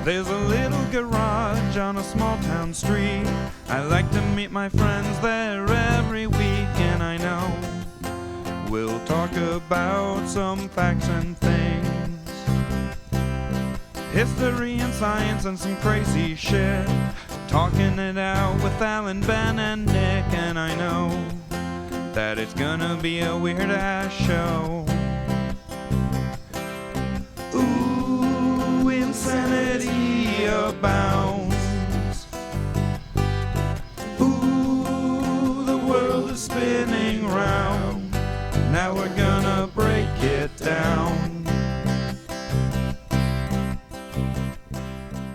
There's a little garage on a small town street. I like to meet my friends there every week, and I know we'll talk about some facts and things, history and science and some crazy shit. Talking it out with Alan, Ben, and Nick, and I know that it's gonna be a weird-ass show. Ooh, insanity abounds. Ooh, the world is spinning round. Now we're gonna break it down.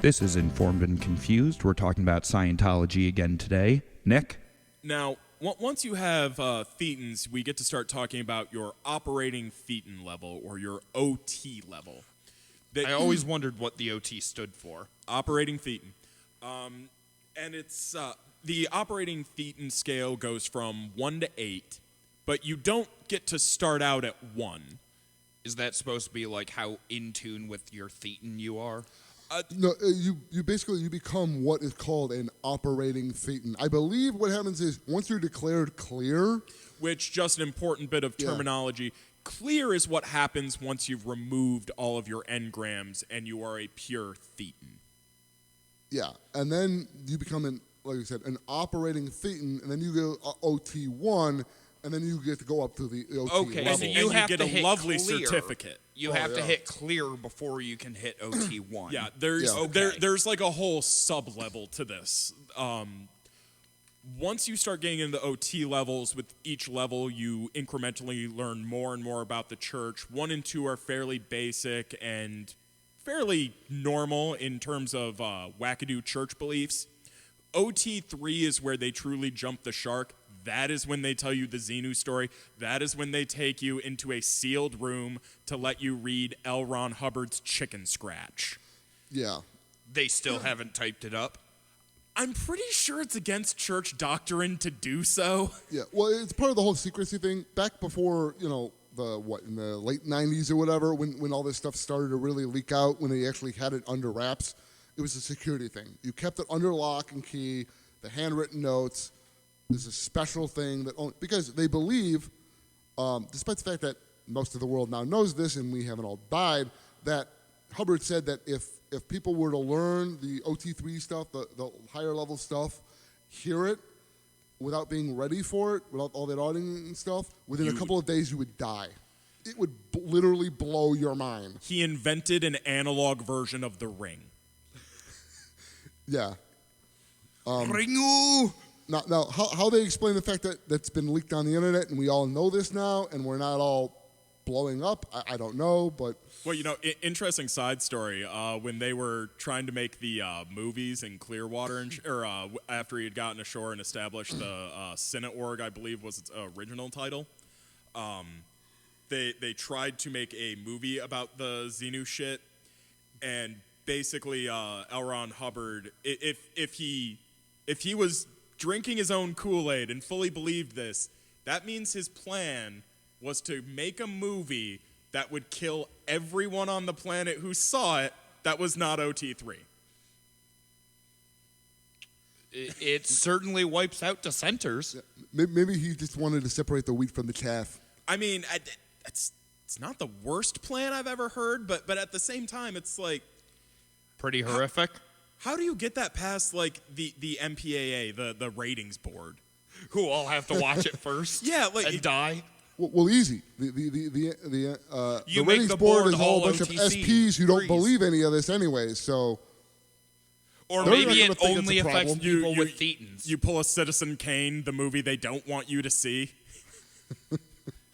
This is Informed and Confused. We're talking about Scientology again today. Nick? Now, once you have thetans, we get to start talking about your operating thetan level, or your OT level. I always wondered what the OT stood for. Operating thetan. And it's the operating thetan scale goes from 1 to 8, but you don't get to start out at 1. Is that supposed to be like how in tune with your thetan you are? No, you basically become what is called an operating thetan. I believe what happens is once you're declared clear, which, just an important bit of terminology, clear is what happens once you've removed all of your engrams and you are a pure thetan. Yeah, and then you become like I said, an operating thetan, and then you go OT1, and then you get to go up to the OT okay, level. so you have get to a hit lovely clear. certificate. You have to hit clear before you can hit OT1. Yeah, there's like a whole sub-level to this. Once you start getting into OT levels, with each level you incrementally learn more and more about the church. 1 and 2 are fairly basic and fairly normal in terms of wackadoo church beliefs. OT3 is where they truly jump the shark. That is when they tell you the Xenu story. That is when they take you into a sealed room to let you read L. Ron Hubbard's Chicken Scratch. Yeah. They still haven't typed it up? I'm pretty sure it's against church doctrine to do so. Yeah, well, it's part of the whole secrecy thing. Back before, in the late 90s or whatever, when all this stuff started to really leak out, when they actually had it under wraps, it was a security thing. You kept it under lock and key, the handwritten notes. There's a special thing that because they believe, despite the fact that most of the world now knows this and we haven't all died, that Hubbard said that if people were to learn the OT3 stuff, the higher level stuff, hear it without being ready for it, without all that auditing and stuff, within a couple of days you would die. It would literally blow your mind. He invented an analog version of the ring. Yeah. Ringu! Now, how they explain the fact that that's been leaked on the internet and we all know this now and we're not all blowing up, I don't know, but... Well, interesting side story. When they were trying to make the movies in Clearwater, after he had gotten ashore and established the Senate Org, I believe was its original title, they tried to make a movie about the Xenu shit, and basically L. Ron Hubbard, if he was drinking his own Kool-Aid and fully believed this, that means his plan was to make a movie that would kill everyone on the planet who saw it that was not OT3. It certainly wipes out dissenters. Yeah, maybe he just wanted to separate the wheat from the chaff. I mean, it's not the worst plan I've ever heard, but at the same time, it's like... Pretty horrific. How do you get that past, like, the MPAA, the ratings board? Who all have to watch it first? Yeah, like... And die? Well, easy. The ratings board is a whole bunch of SPs who don't believe any of this anyways, so... Or maybe it only affects people with thetans. You pull a Citizen Kane, the movie they don't want you to see.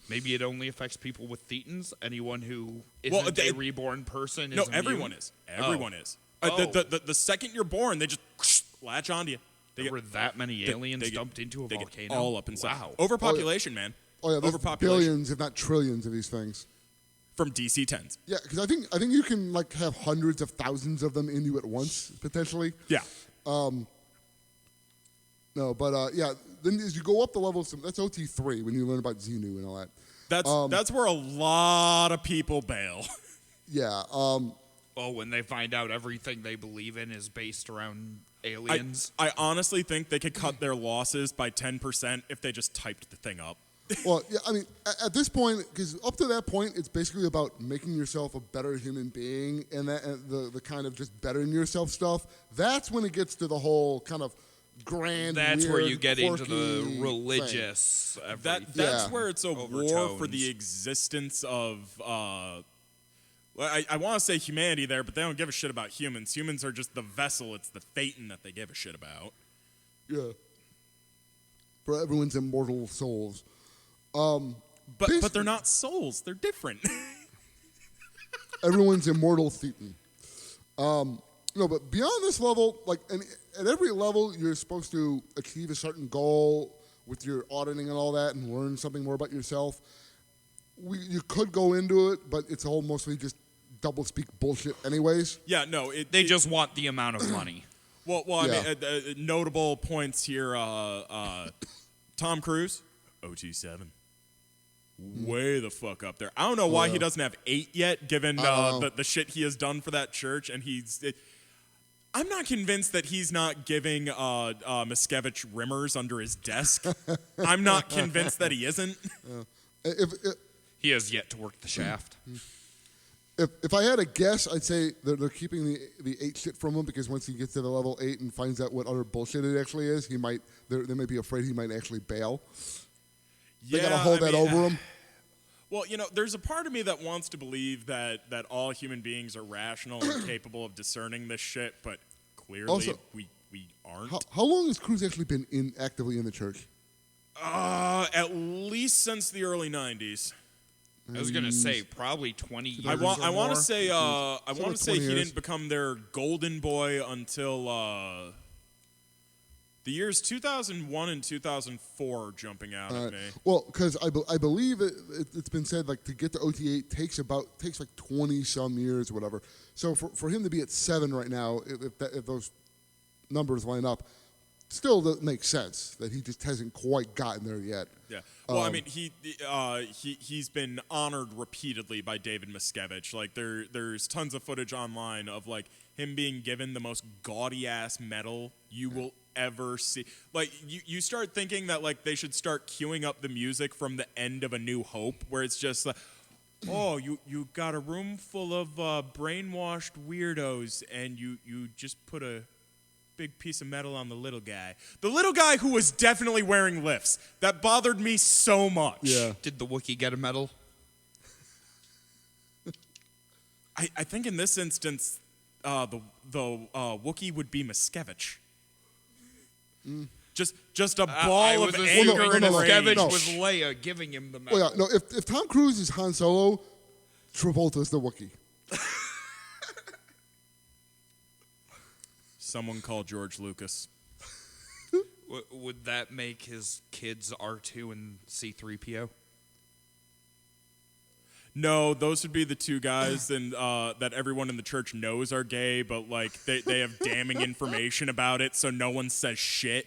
Maybe it only affects people with thetans. Anyone who isn't a reborn person is immune. Everyone is. Everyone is. The second you're born, they just latch onto you. There were that many aliens dumped into a volcano? They get all up inside. Wow. Overpopulation, man. Oh, yeah, there's Overpopulation. billions, if not trillions of these things. From DC-10s. Yeah, because I think you can like have hundreds of thousands of them in you at once, potentially. Yeah. Yeah, then as you go up the levels, that's OT3 when you learn about Xenu and all that. That's where a lot of people bail. Yeah. Well, Oh, when they find out everything they believe in is based around aliens. I honestly think they could cut their losses by 10% if they just typed the thing up. Well, yeah, I mean, at this point, because up to that point, it's basically about making yourself a better human being, and the kind of just bettering yourself stuff. That's when it gets to the whole kind of grand. That's weird, where you get into the quirky religious. That's Yeah. where it's a war for the existence of. I want to say humanity there, but they don't give a shit about humans. Humans are just the vessel. It's the Thetan that they give a shit about. Yeah. For everyone's immortal souls. But they're not souls. They're different. Everyone's immortal Thetan. No, but beyond this level, like at every level, you're supposed to achieve a certain goal with your auditing and all that, and learn something more about yourself. You could go into it, but it's all mostly just double-speak bullshit anyways. Yeah, no. They just want the amount of money. Well, Yeah. I mean, notable points here. Tom Cruise, OT7. Way the fuck up there. I don't know why he doesn't have 8 yet, given the shit he has done for that church. And I'm not convinced that he's not giving Miscavige rimmers under his desk. I'm not convinced that he isn't. He has yet to work the shaft. If I had a guess, I'd say that they're keeping the 8 shit from him, because once he gets to the level 8 and finds out what utter bullshit it actually is, they may be afraid he might actually bail. They gotta hold that over him. Well, there's a part of me that wants to believe that all human beings are rational and capable of discerning this shit, but clearly Also, we aren't. How long has Cruz actually been actively in the church? At least since the early 90s. I was gonna say probably 20 years. I want to say like 20 he years. didn't become their golden boy until the years 2001 and 2004 jumping out at me. Well, because I believe it's been said, like, to get to OT8 takes like 20 some years or whatever. So for him to be at 7 right now, if those numbers line up, still doesn't make sense that he just hasn't quite gotten there yet. Yeah. Well, I mean, he's been honored repeatedly by David Miscavige. Like, there's tons of footage online of, like, him being given the most gaudy ass medal you will ever see. Like, you start thinking that, like, they should start queuing up the music from the end of A New Hope, where it's just like, oh, you got a room full of brainwashed weirdos, and you just put a big piece of metal on the little guy. The little guy who was definitely wearing lifts. That bothered me so much. Yeah. Did the Wookiee get a medal? I think in this instance, the Wookiee would be Miscavige. Just a ball of anger and rage. Was Leia giving him the medal? Well, yeah, no. If Tom Cruise is Han Solo, Travolta's the Wookiee. Someone call George Lucas. Would that make his kids R2 and C-3PO? No, those would be the two guys that everyone in the church knows are gay, but like they have damning information about it, so no one says shit.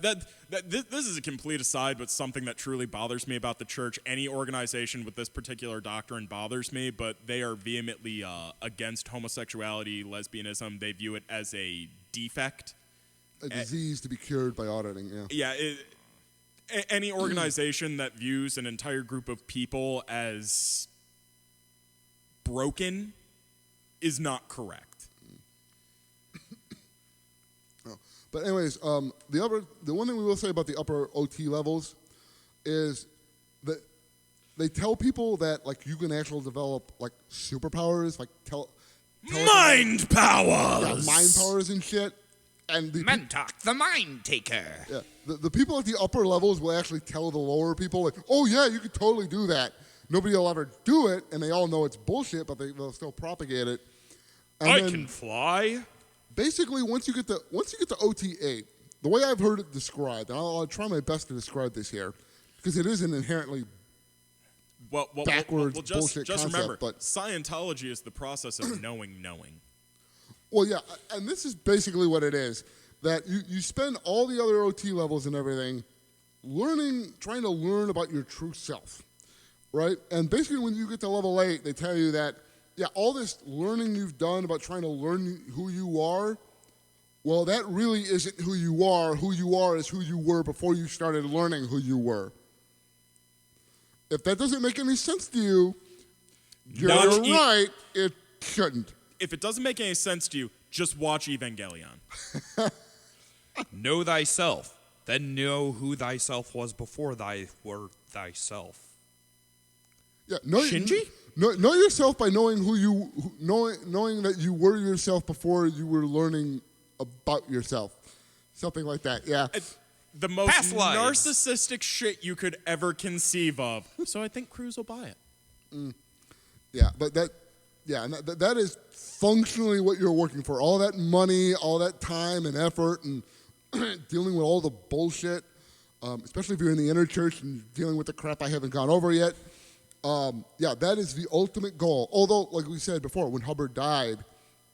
This is a complete aside, but something that truly bothers me about the church. Any organization with this particular doctrine bothers me, but they are vehemently against homosexuality, lesbianism. They view it as a defect. A disease to be cured by auditing, yeah. Yeah, any organization that views an entire group of people as broken is not correct. But anyways, the one thing we will say about the upper OT levels is that they tell people that, like, you can actually develop, like, superpowers, like Mind powers! Yeah, mind powers and shit. And Mentok, the Mind Taker. Yeah, the people at the upper levels will actually tell the lower people, like, oh yeah, you could totally do that. Nobody will ever do it, and they all know it's bullshit, but they'll still propagate it. And I can fly. Basically, once you get to OT8, the way I've heard it described, and I'll try my best to describe this here, because it is an inherently backwards bullshit just concept. Remember, but Scientology is the process of knowing. Well, yeah, and this is basically what it is. That you spend all the other OT levels and everything trying to learn about your true self, right? And basically when you get to level 8, they tell you that all this learning you've done about trying to learn who you are, well, that really isn't who you are. Who you are is who you were before you started learning who you were. If that doesn't make any sense to you, you're right, it shouldn't. If it doesn't make any sense to you, just watch Evangelion. Know thyself, then know who thyself was before thy were thyself. Yeah, Shinji? Know yourself by knowing knowing that you were yourself before you were learning about yourself. Something like that, yeah. The most Past lives. narcissistic shit you could ever conceive of. So I think Cruz will buy it. Yeah, but that is functionally what you're working for. All that money, all that time and effort, and dealing with all the bullshit, especially if you're in the inner church and dealing with the crap I haven't gone over yet. That is the ultimate goal. Although, like we said before, when Hubbard died,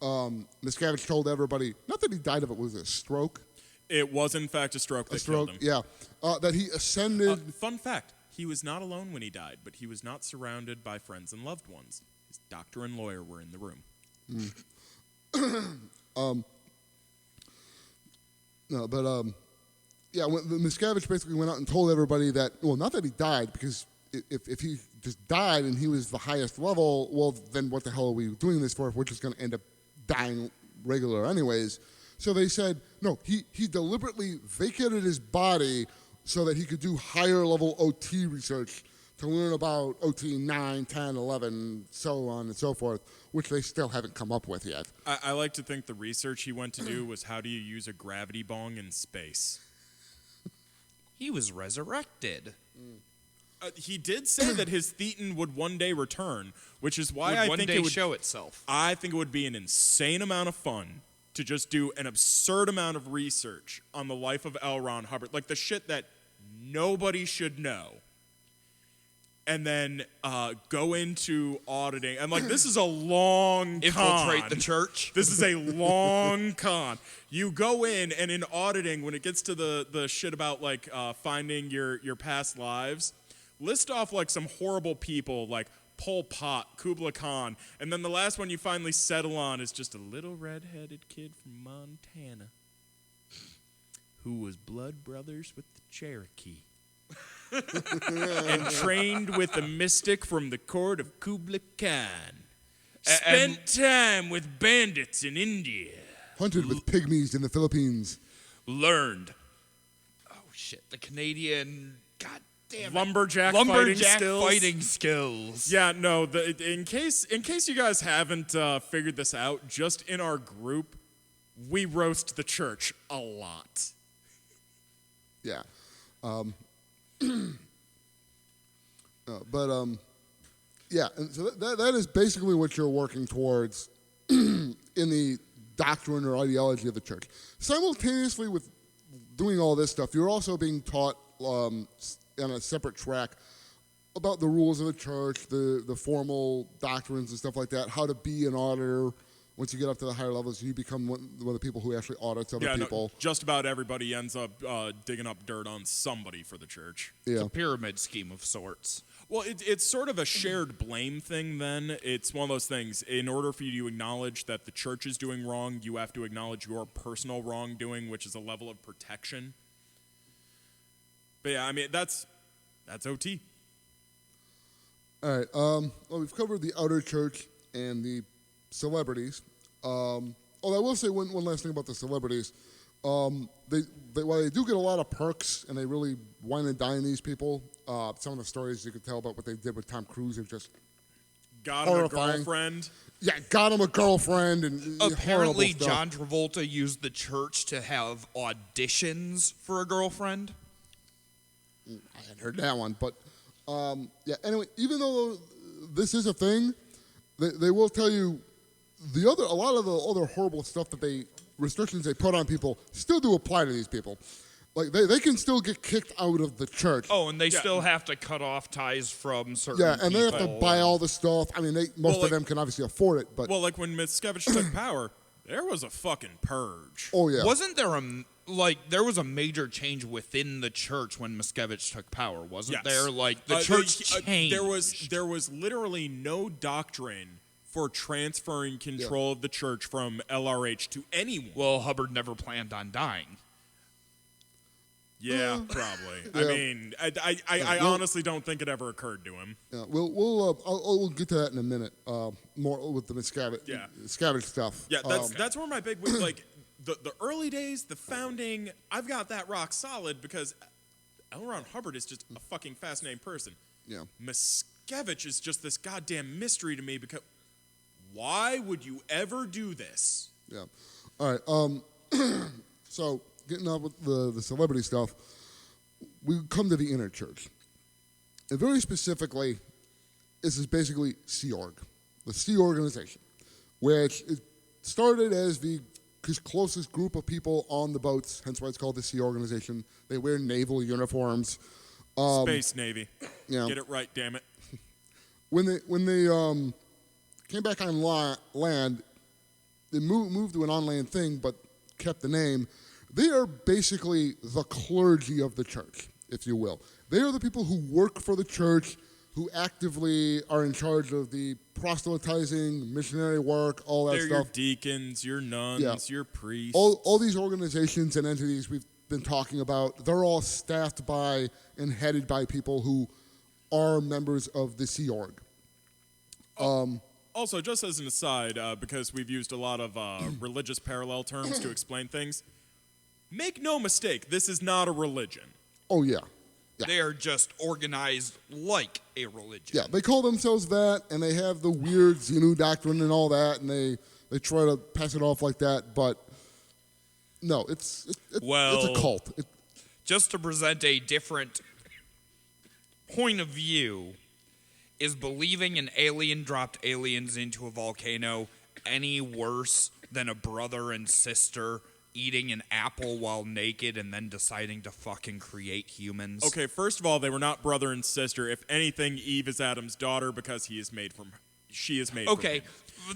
Miscavige told everybody, not that he died of it, was it a stroke? It was, in fact, a stroke that killed him. Yeah. That he ascended. Fun fact, he was not alone when he died, but he was not surrounded by friends and loved ones. His doctor and lawyer were in the room. When Miscavige basically went out and told everybody that, well, not that he died, because if he just died and he was the highest level, well, then what the hell are we doing this for if we're just going to end up dying regular anyways? So they said, no, he deliberately vacated his body so that he could do higher level OT research to learn about OT 9, 10, 11, so on and so forth, which they still haven't come up with yet. I like to think the research he went to do was how do you use a gravity bong in space. He was resurrected. He did say that his thetan would one day return, which is why I think it would show itself. I think it would be an insane amount of fun to just do an absurd amount of research on the life of L. Ron Hubbard, like the shit that nobody should know, and then go into auditing. And like, this is a long Infiltrate con. the church. This is a long con. You go in, and in auditing, when it gets to the shit about like finding your past lives, list off like some horrible people like Pol Pot, Kubla Khan, and then the last one you finally settle on is just a little red-headed kid from Montana who was blood brothers with the Cherokee and trained with a mystic from the court of Kubla Khan. Spent time with bandits in India. Hunted with pygmies in the Philippines. Learned. Oh, shit. The Canadian... God damn it. Lumberjack fighting skills. Yeah, no. In case you guys haven't figured this out, just in our group, we roast the church a lot. Yeah, and so that is basically what you're working towards in the doctrine or ideology of the church. Simultaneously with doing all this stuff, you're also being taught on a separate track about the rules of the church, the formal doctrines and stuff like that, how to be an auditor. Once you get up to the higher levels, you become one of the people who actually audits other people. No, just about everybody ends up digging up dirt on somebody for the church. Yeah. It's a pyramid scheme of sorts. Well, it's sort of a shared blame thing then. It's one of those things. In order for you to acknowledge that the church is doing wrong, you have to acknowledge your personal wrongdoing, which is a level of protection. But yeah, I mean, that's OT. All right. Well, we've covered the outer church and the celebrities. I will say one last thing about the celebrities. While they do get a lot of perks and they really wine and dine these people, some of the stories you could tell about what they did with Tom Cruise are just got him horrifying. a girlfriend. Yeah, got him a girlfriend and apparently horrible stuff. John Travolta used the church to have auditions for a girlfriend. I hadn't heard that one, but anyway, even though this is a thing, they will tell you a lot of the other horrible stuff that restrictions they put on people still do apply to these people. Like they can still get kicked out of the church. Oh, and they still have to cut off ties from certain and people. they have to buy all the stuff. I mean, most of them can obviously afford it, but Well, like when Miscavige took power, there was a fucking purge. oh yeah, Wasn't there there was a major change within the church when Miscavige took power, wasn't Yes. there? Like the church changed. There was literally no doctrine for transferring control of the church from LRH to anyone. Well, Hubbard never planned on dying. Yeah, probably. I mean, I honestly don't think it ever occurred to him. Yeah, we'll get to that in a minute. More with the Miscavige stuff. Yeah, that's where my big like the early days, the founding. I've got that rock solid because L. Ron Hubbard is just a fucking fascinating person. Yeah, Miscavige is just this goddamn mystery to me because why would you ever do this? Yeah. All right. So getting up with the celebrity stuff, we come to the inner church. And very specifically, this is basically Sea Org, the Sea Organization, which it started as the closest group of people on the boats, hence why it's called the Sea Organization. They wear naval uniforms. Space Navy. Yeah. Get it right, damn it. When they came back on land, they moved to an on-land thing, but kept the name. They are basically the clergy of the church, if you will. They are the people who work for the church, who actively are in charge of the proselytizing, missionary work, all that They're stuff. your deacons, your nuns, your priests. All these organizations and entities we've been talking about, they're all staffed by and headed by people who are members of the Sea Org. Also, just as an aside, because we've used a lot of religious parallel terms to explain things, make no mistake, this is not a religion. Oh, yeah. They are just organized like a religion. Yeah, they call themselves that, and they have the weird Xenu doctrine and all that, and they try to pass it off like that, but no, it's a cult. Just to present a different point of view, is believing an alien dropped aliens into a volcano any worse than a brother and sister eating an apple while naked and then deciding to fucking create humans? Okay, first of all, they were not brother and sister. If anything, Eve is Adam's daughter because she is made from him.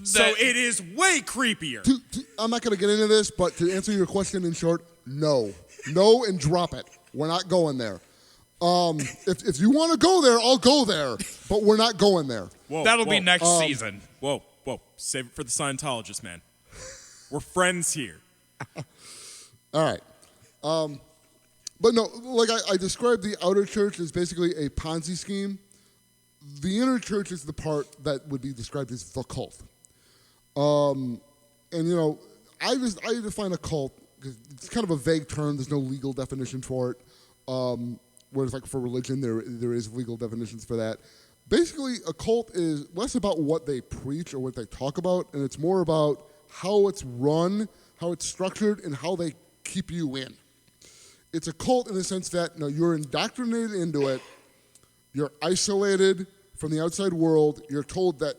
So it is way creepier. I'm not going to get into this, but to answer your question in short, no. No, and drop it. We're not going there. If you want to go there, I'll go there, but we're not going there. That'll be next season. Whoa. Save it for the Scientologist, man. We're friends here. All right. But no, like I described the outer church as basically a Ponzi scheme. The inner church is the part that would be described as the cult. And, I define a cult because it's kind of a vague term. There's no legal definition for it. Whereas, like, for religion, there is legal definitions for that. Basically, a cult is less about what they preach or what they talk about, and it's more about how it's run, how it's structured, and how they keep you in. It's a cult in the sense that you're indoctrinated into it, you're isolated from the outside world, you're told that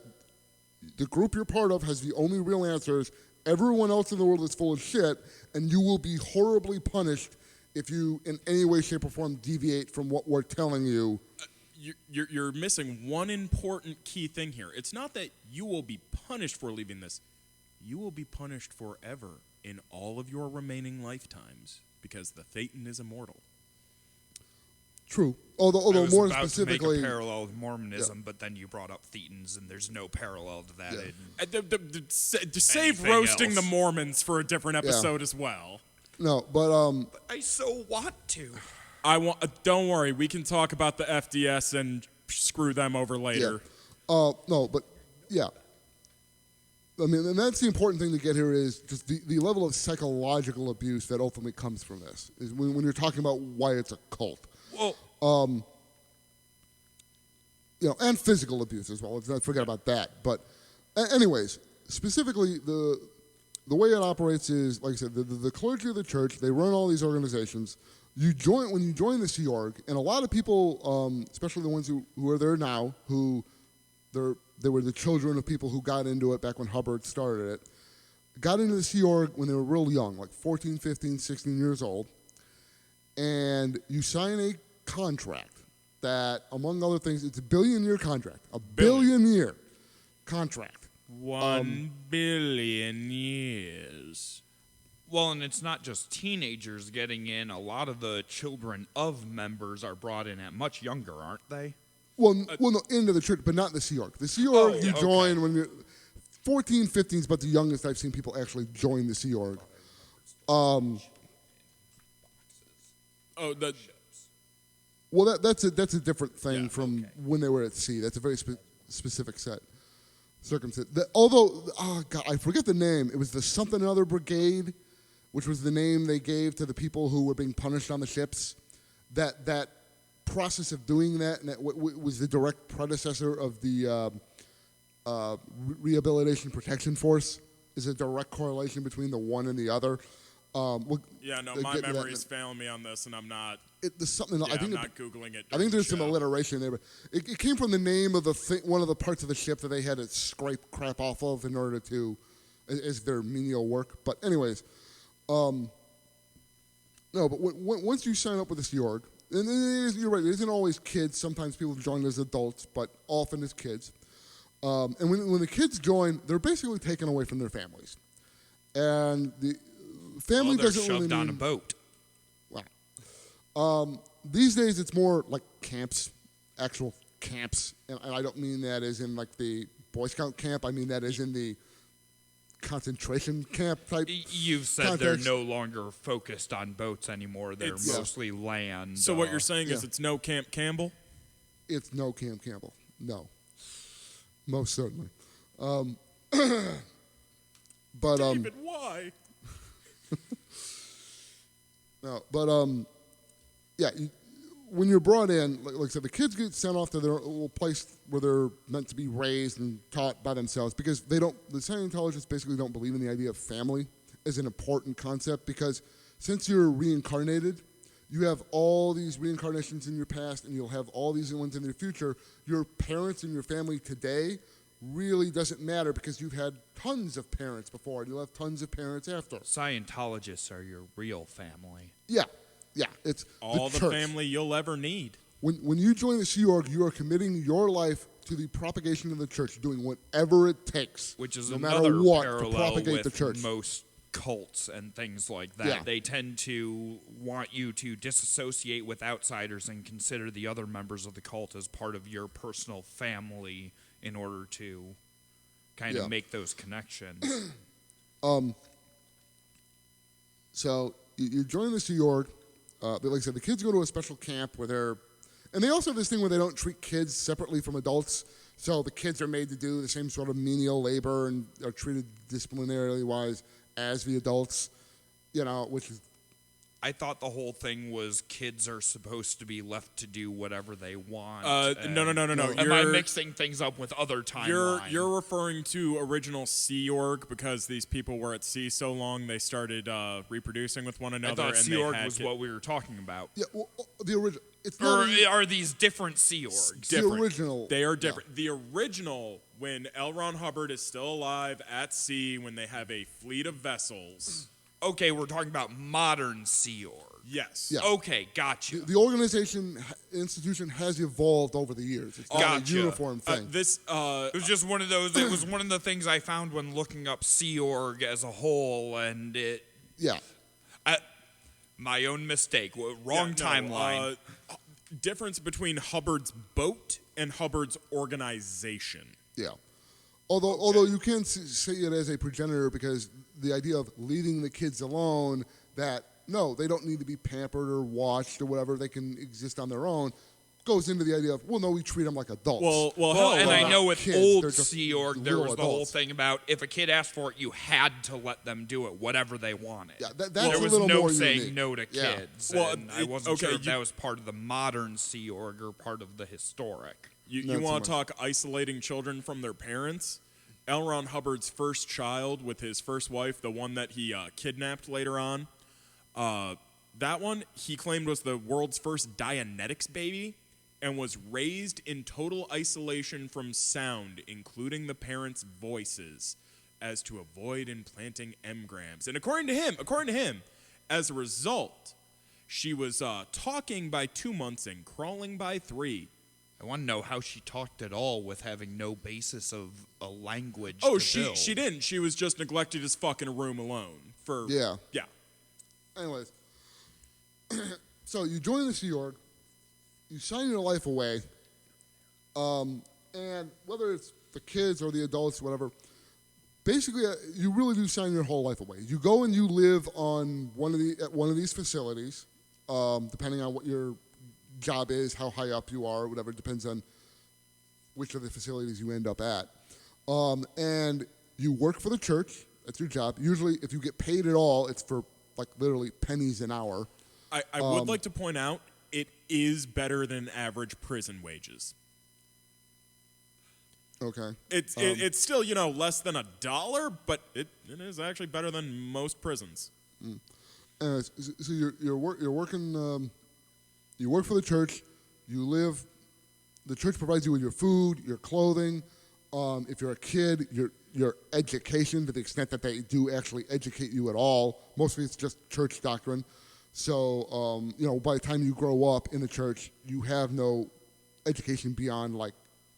the group you're part of has the only real answers, everyone else in the world is full of shit, and you will be horribly punished if you in any way, shape, or form deviate from what we're telling you. You're missing one important key thing here. It's not that you will be punished for leaving this. You will be punished forever in all of your remaining lifetimes because the Thetan is immortal. True. Although more about specifically, to make a parallel with Mormonism, but then you brought up Thetans, and there's no parallel to that. To save roasting the Mormons for a different episode as well. No, but I so want to. Don't worry, we can talk about the FDS and screw them over later. Yeah. No, but yeah. I mean, and that's the important thing to get here is just the level of psychological abuse that ultimately comes from this. Is when you're talking about why it's a cult. Well, and physical abuse as well. Let's not forget about that. But, anyways, specifically the way it operates is, like I said, the clergy of the church. They run all these organizations. When you join the Sea Org, and a lot of people, especially the ones who are there now, they were the children of people who got into it back when Hubbard started it, got into the Sea Org when they were real young, like 14, 15, 16 years old, and you sign a contract that, among other things, it's a billion-year contract, a billion-year contract. 1 billion years. Well, and it's not just teenagers getting in. A lot of the children of members are brought in at much younger, aren't they? Well, no, into the church, but not the Sea Org. The Sea Org, you join when you're 14, 15 is about the youngest I've seen people actually join the Sea Org. Well, that's a different thing from when they were at sea. That's a very specific circumstance. Although, God, I forget the name. It was the something other brigade, which was the name they gave to the people who were being punished on the ships. That process of doing that, and that was the direct predecessor of the Rehabilitation Protection Force. Is a direct correlation between the one and the other. My memory is failing me on this, and I'm not. I'm not Googling it. I think there's some alliteration there, but it came from the name of one of the parts of the ship that they had to scrape crap off of in order to, as their menial work. But anyways, no. But once you sign up with the Sea Org, and you're right, it isn't always kids. Sometimes people join as adults, but often as kids. And when the kids join, they're basically taken away from their families, and the family doesn't really mean shoved on a boat. Wow. These days, it's more like camps, actual camps, and I don't mean that as in like the Boy Scout camp. I mean that as in the concentration camp type. You've said context. They're no longer focused on boats anymore. They're mostly land. So what you're saying is it's no Camp Campbell? It's no Camp Campbell. No. Most certainly. But David, why? No, but when you're brought in, like I said, the kids get sent off to their little place where they're meant to be raised and taught by themselves because the Scientologists basically don't believe in the idea of family as an important concept because since you're reincarnated, you have all these reincarnations in your past and you'll have all these ones in your future. Your parents and your family today really doesn't matter because you've had tons of parents before and you'll have tons of parents after. Scientologists are your real family. Yeah, it's all the church. family you'll ever need. When you join the Sea Org, you are committing your life to the propagation of the church, doing whatever it takes, which is no another matter what, to parallel propagate with the church. most cults and things like that. Yeah. They tend to want you to disassociate with outsiders and consider the other members of the cult as part of your personal family in order to kind of make those connections. So you join the Sea Org. Like I said, the kids go to a special camp where and they also have this thing where they don't treat kids separately from adults. So the kids are made to do the same sort of menial labor and are treated disciplinarily wise as the adults, which is. I thought the whole thing was kids are supposed to be left to do whatever they want. No. Am I mixing things up with other timelines? You're referring to original Sea Org because these people were at sea so long they started reproducing with one another. I thought and Sea Org was what we were talking about. Yeah, well, the original. It's Or not are these different Sea Orgs? the original. They are different. Yeah. The original, when L. Ron Hubbard is still alive at sea, when they have a fleet of vessels. Okay, we're talking about modern Sea Org. Yes. Yeah. Okay, gotcha. The institution has evolved over the years. It's not a uniform thing. It was just one of those. It was one of the things I found when looking up Sea Org as a whole, and it. Yeah. My own mistake. Wrong timeline. Difference between Hubbard's boat and Hubbard's organization. Yeah. Although you can see it as a progenitor because the idea of leaving the kids alone, that no, they don't need to be pampered or watched or whatever, they can exist on their own, goes into the idea of, no, we treat them like adults. Well, and I know with kids, old Sea Org, there was the whole thing about if a kid asked for it, you had to let them do it, whatever they wanted. Yeah, that's there a was little no more saying unique. no to kids. Well, and I wasn't sure if that was part of the modern Sea Org or part of the historic. You want to talk isolating children from their parents? L. Ron Hubbard's first child with his first wife, the one that he kidnapped later on, that one he claimed was the world's first Dianetics baby and was raised in total isolation from sound, including the parents' voices, as to avoid implanting engrams. And according to him, as a result, she was talking by 2 months and crawling by 3. I want to know how she talked at all with having no basis of a language. Oh, to build. she didn't. She was just neglected as fuck in a room alone. Yeah. Anyways, so you join the Sea Org, you sign your life away, and whether it's the kids or the adults, whatever, basically, you really do sign your whole life away. You go and you live on at one of these facilities, depending on what your job is, how high up you are, whatever. It depends on which of the facilities you end up at. And you work for the church. That's your job. Usually, if you get paid at all, it's for like literally pennies an hour. I would like to point out it is better than average prison wages. Okay. It's still, less than $1, but it is actually better than most prisons. So you're working. You work for the church. You live. The church provides you with your food, your clothing. If you're a kid, your education, to the extent that they do actually educate you at all. Mostly it's just church doctrine. So by the time you grow up in the church, you have no education beyond like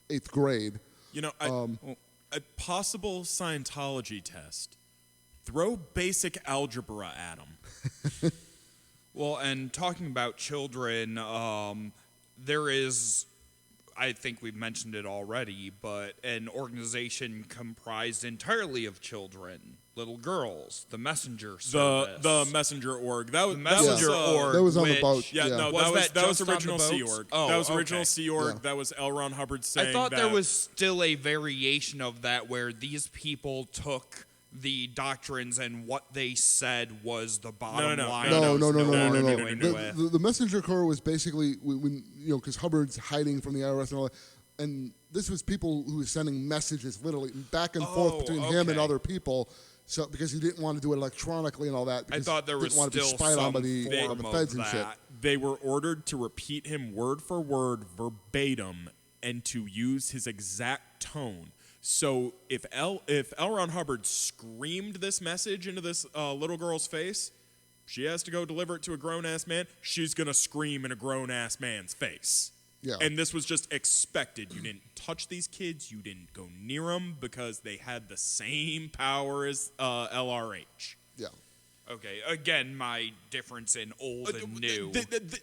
8th grade. A possible Scientology test. Throw basic algebra at them. Well, and talking about children, there is, I think we've mentioned it already, but an organization comprised entirely of children, little girls, the Messenger Service. The Messenger Org. That was on the boat. Yeah, yeah. no, Was that was just on original the Sea boats? Org. Oh, that was okay. original Sea Org. Yeah. That was L. Ron Hubbard saying I thought that there was still a variation of that where these people took the doctrines and what they said was the bottom line. No. The The Messenger Corps was basically when because Hubbard's hiding from the IRS and all that, and this was people who were sending messages literally back and forth between him and other people. So because he didn't want to do it electronically and all that, I because thought there he was didn't want to be still spied on some by the form feds of and shit. that. they were ordered to repeat him word for word, verbatim, and to use his exact tone. So if L. Ron Hubbard screamed this message into this little girl's face, she has to go deliver it to a grown-ass man. She's going to scream in a grown-ass man's face. Yeah. And this was just expected. You didn't touch these kids. You didn't go near them because they had the same power as LRH. Yeah. Okay, again, my difference in old and new.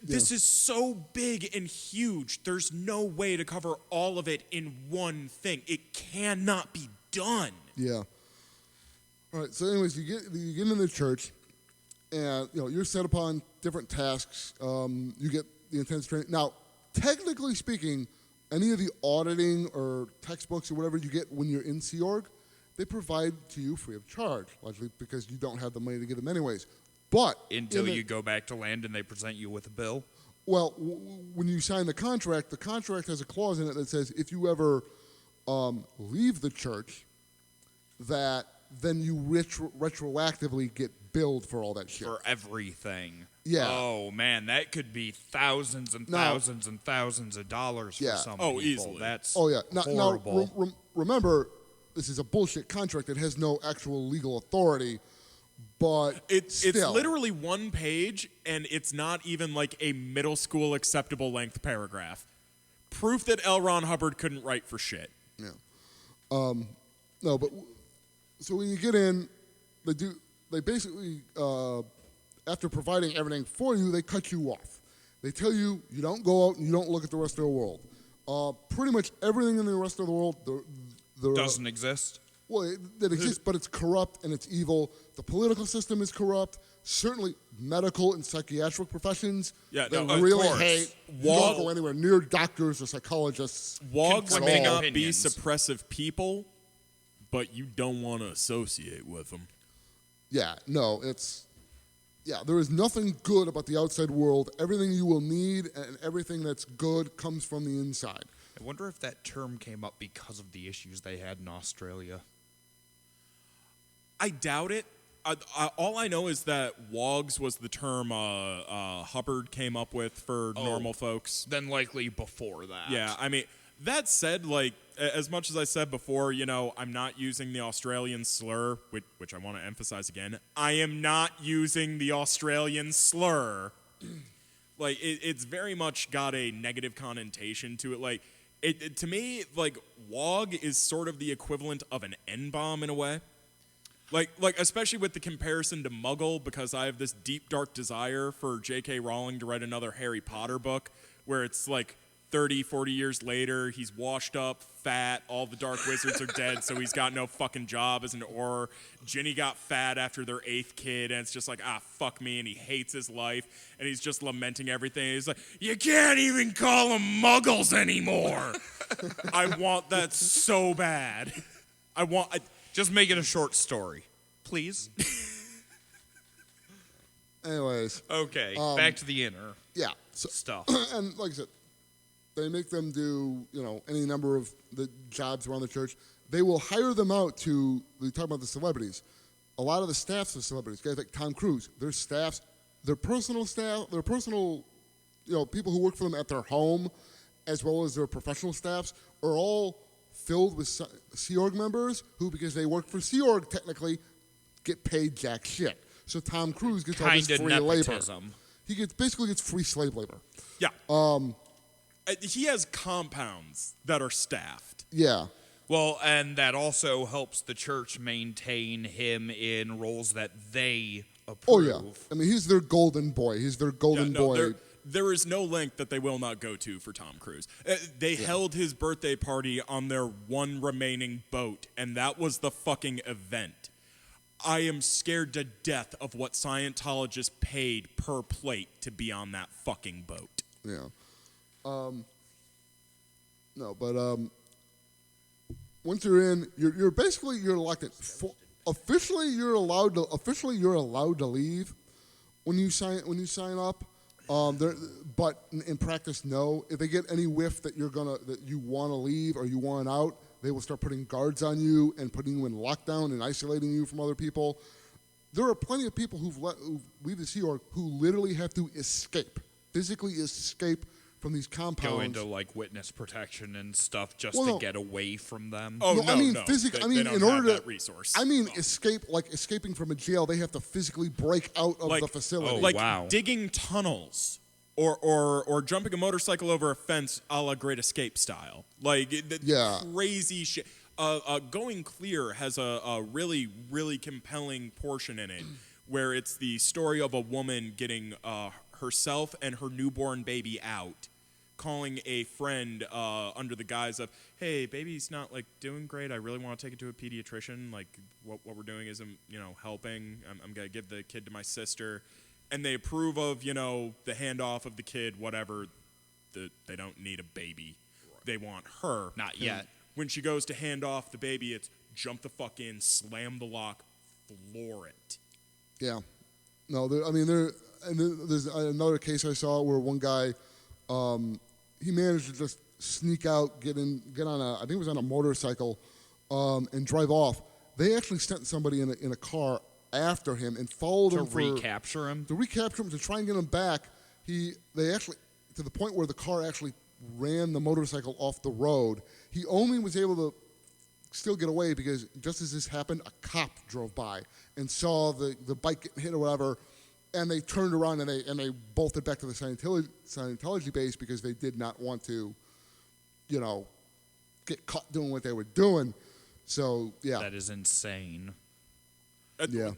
This is so big and huge. There's no way to cover all of it in one thing. It cannot be done. Yeah. All right. So, anyways, you get into the church, and you're set upon different tasks. You get the intense training. Now, technically speaking, any of the auditing or textbooks or whatever you get when you're in Sea Org, they provide to you free of charge, largely because you don't have the money to get them anyways. But Until you go back to land and they present you with a bill. Well, when you sign the contract has a clause in it that says if you ever leave the church, that then you retroactively get billed for all that shit. For everything. Yeah. Oh, man, that could be thousands and thousands and thousands of dollars for some people. Easily. That's Now horrible. remember, this is a bullshit contract that has no actual legal authority, but It's still. literally one page, and it's not even like a middle school acceptable length paragraph. Proof that L. Ron Hubbard couldn't write for shit. Yeah. No, but so when you get in, they basically after providing everything for you, they cut you off. They tell you don't go out and you don't look at the rest of the world. Pretty much everything in the rest of the world Doesn't exist. Well, it exists, but it's corrupt and it's evil. The political system is corrupt. Certainly, medical and psychiatric professions. Yeah, they no, of really course. hate. You don't go anywhere near doctors or psychologists. Wogs Conflicting may not be opinions. suppressive people, but you don't want to associate with them. Yeah, no, there is nothing good about the outside world. Everything you will need and everything that's good comes from the inside. I wonder if that term came up because of the issues they had in Australia. I doubt it. All I know is that wogs was the term Hubbard came up with for normal folks. Then likely before that. Yeah, I mean, that said, like, as much as I said before, I'm not using the Australian slur, which I want to emphasize again. I am not using the Australian slur. Like, it's very much got a negative connotation to it. Like, to me, like, wog is sort of the equivalent of an N-bomb in a way. Like especially with the comparison to Muggle, because I have this deep, dark desire for J.K. Rowling to write another Harry Potter book where it's like 30, 40 years later, he's washed up, fat, all the dark wizards are dead, so he's got no fucking job as an Auror. Ginny got fat after their 8th kid, and it's just like, fuck me, and he hates his life, and he's just lamenting everything. He's like, you can't even call them muggles anymore. I want that so bad. Just make it a short story, please. Anyways. Okay, back to the inner stuff. And like I said, they make them do, any number of the jobs around the church. They will hire them out to, we talk about the celebrities. A lot of the staffs of celebrities, guys like Tom Cruise, their staffs, their personal staff, their personal, people who work for them at their home, as well as their professional staffs, are all filled with Sea Org members who, because they work for Sea Org, technically, get paid jack shit. So Tom Cruise gets all this free nepotism. labor. He basically gets free slave labor. Yeah. He has compounds that are staffed. Yeah. Well, and that also helps the church maintain him in roles that they approve. Oh, yeah. I mean, he's their golden boy. He's their golden boy. There is no length that they will not go to for Tom Cruise. They held his birthday party on their one remaining boat, and that was the fucking event. I am scared to death of what Scientologists paid per plate to be on that fucking boat. Yeah. No, but once you're in, you're basically elected. Officially, you're allowed to leave when you sign up. But in practice, no. If they get any whiff that that you want to leave or you want out, they will start putting guards on you and putting you in lockdown and isolating you from other people. There are plenty of people who leave the Sea Org who literally have to physically escape from these compounds. Go into like witness protection and stuff to get away from them. Oh no, I mean no. physically. They don't in order have to that resource. I mean, escaping from a jail, they have to physically break out of the facility. Digging tunnels. Or jumping a motorcycle over a fence a la Great Escape style. Crazy shit. Going Clear has a really, really compelling portion in it where it's the story of a woman getting herself and her newborn baby out, calling a friend under the guise of, hey, baby's not doing great. I really want to take it to a pediatrician. What we're doing isn't helping. I'm going to give the kid to my sister. And they approve of, the handoff of the kid, whatever. They don't need a baby. Right. They want her. Not yet. When she goes to hand off the baby, it's jump the fuck in, slam the lock, floor it. Yeah. No, there's another case I saw where one guy, he managed to just sneak out, get on I think it was on a motorcycle, and drive off. They actually sent somebody in a car after him and followed him to recapture him, to try and get him back. They actually, to the point where the car actually ran the motorcycle off the road. He only was able to still get away because just as this happened, a cop drove by and saw the bike getting hit or whatever, and they turned around and they bolted back to the Scientology base because they did not want to, get caught doing what they were doing. So yeah, that is insane. Yeah.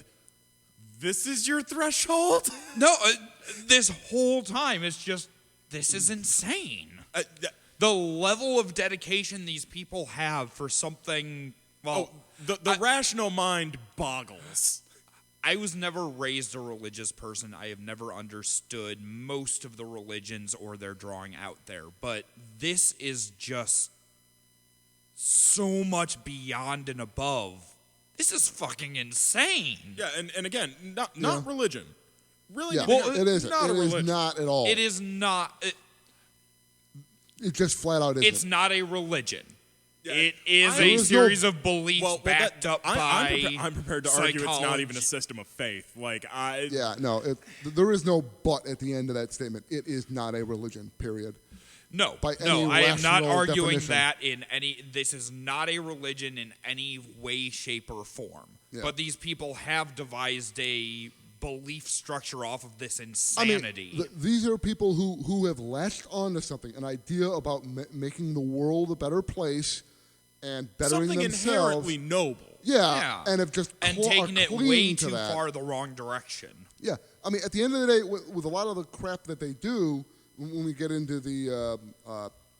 This is your threshold? No, this whole time it's just, this is insane. The level of dedication these people have for something, the rational mind boggles. I was never raised a religious person. I have never understood most of the religions or their drawing out there. But this is just so much beyond and above. This is fucking insane. Yeah, and again, not religion. Really? Yeah. Well, it isn't. It is not at all. It is not. It just flat out isn't. It's not a religion. Yeah. It is a series of beliefs backed up by I'm prepared to argue it's not even a system of faith. Yeah, no. There is no but at the end of that statement. It is not a religion, period. No, I am not arguing that in any. This is not a religion in any way, shape, or form. Yeah. But these people have devised a belief structure off of this insanity. I mean, these are people who have latched onto something, an idea about making the world a better place and bettering something themselves. Inherently noble. Yeah, and have just taken it way too far the wrong direction. Yeah, I mean, at the end of the day, with a lot of the crap that they do. When we get into the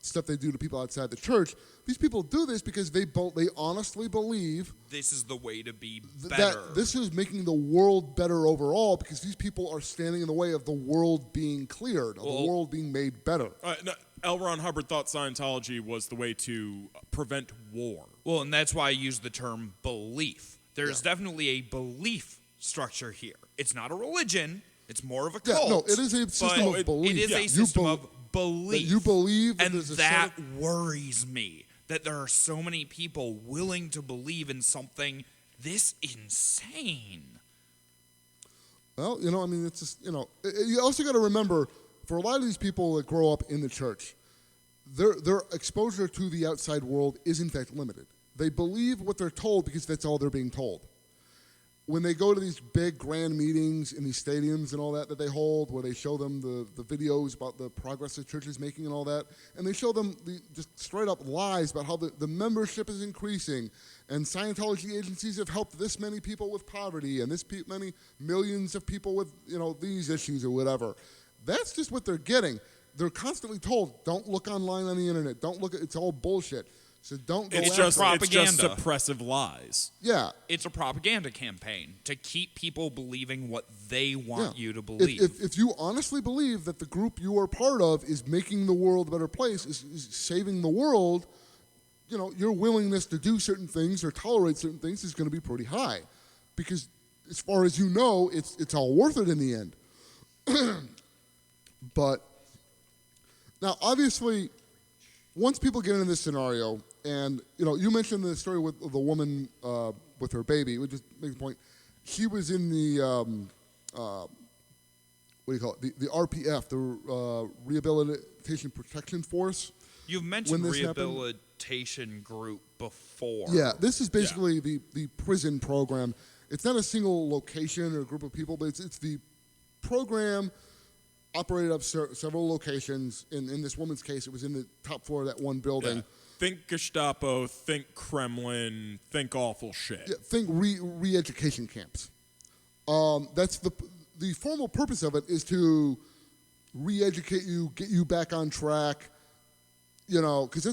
stuff they do to people outside the church. These people do this because they honestly believe This is the way to be that better. this is making the world better overall, because these people are standing in the way of the world being cleared, of the world being made better. No, L. Ron Hubbard thought Scientology was the way to prevent war. Well, and that's why I use the term belief. There's definitely a belief structure here. It's not a religion. It's more of a cult. No, it is a system of belief. It is a system of belief. That you believe, and there's a that worries me. That there are so many people willing to believe in something this insane. Well, it's just, you also got to remember, for a lot of these people that grow up in the church, their exposure to the outside world is in fact limited. They believe what they're told because that's all they're being told. When they go to these big grand meetings in these stadiums and all that they hold, where they show them the videos about the progress the church is making and all that, and they show them just straight up lies about how the membership is increasing, and Scientology agencies have helped this many people with poverty, and this many millions of people with these issues or whatever. That's just what they're getting. They're constantly told, don't look online on the internet, don't look, it's all bullshit. So don't go It's just suppressive lies. Yeah. It's a propaganda campaign to keep people believing what they want you to believe. If you honestly believe that the group you are part of is making the world a better place, is saving the world, your willingness to do certain things or tolerate certain things is going to be pretty high. Because as far as you know, it's all worth it in the end. But now, obviously, once people get into this scenario, and you mentioned the story with the woman with her baby, which just makes a point. She was in the what do you call it? The RPF, the Rehabilitation Protection Force. You've mentioned rehabilitation group before. Yeah, this is basically the prison program. It's not a single location or group of people, but it's the program operated up several locations. In this woman's case, it was in the top floor of that one building. Yeah. Think Gestapo, think Kremlin, think awful shit. Yeah, think re-education camps. That's the formal purpose of it is to re-educate you, get you back on track. Because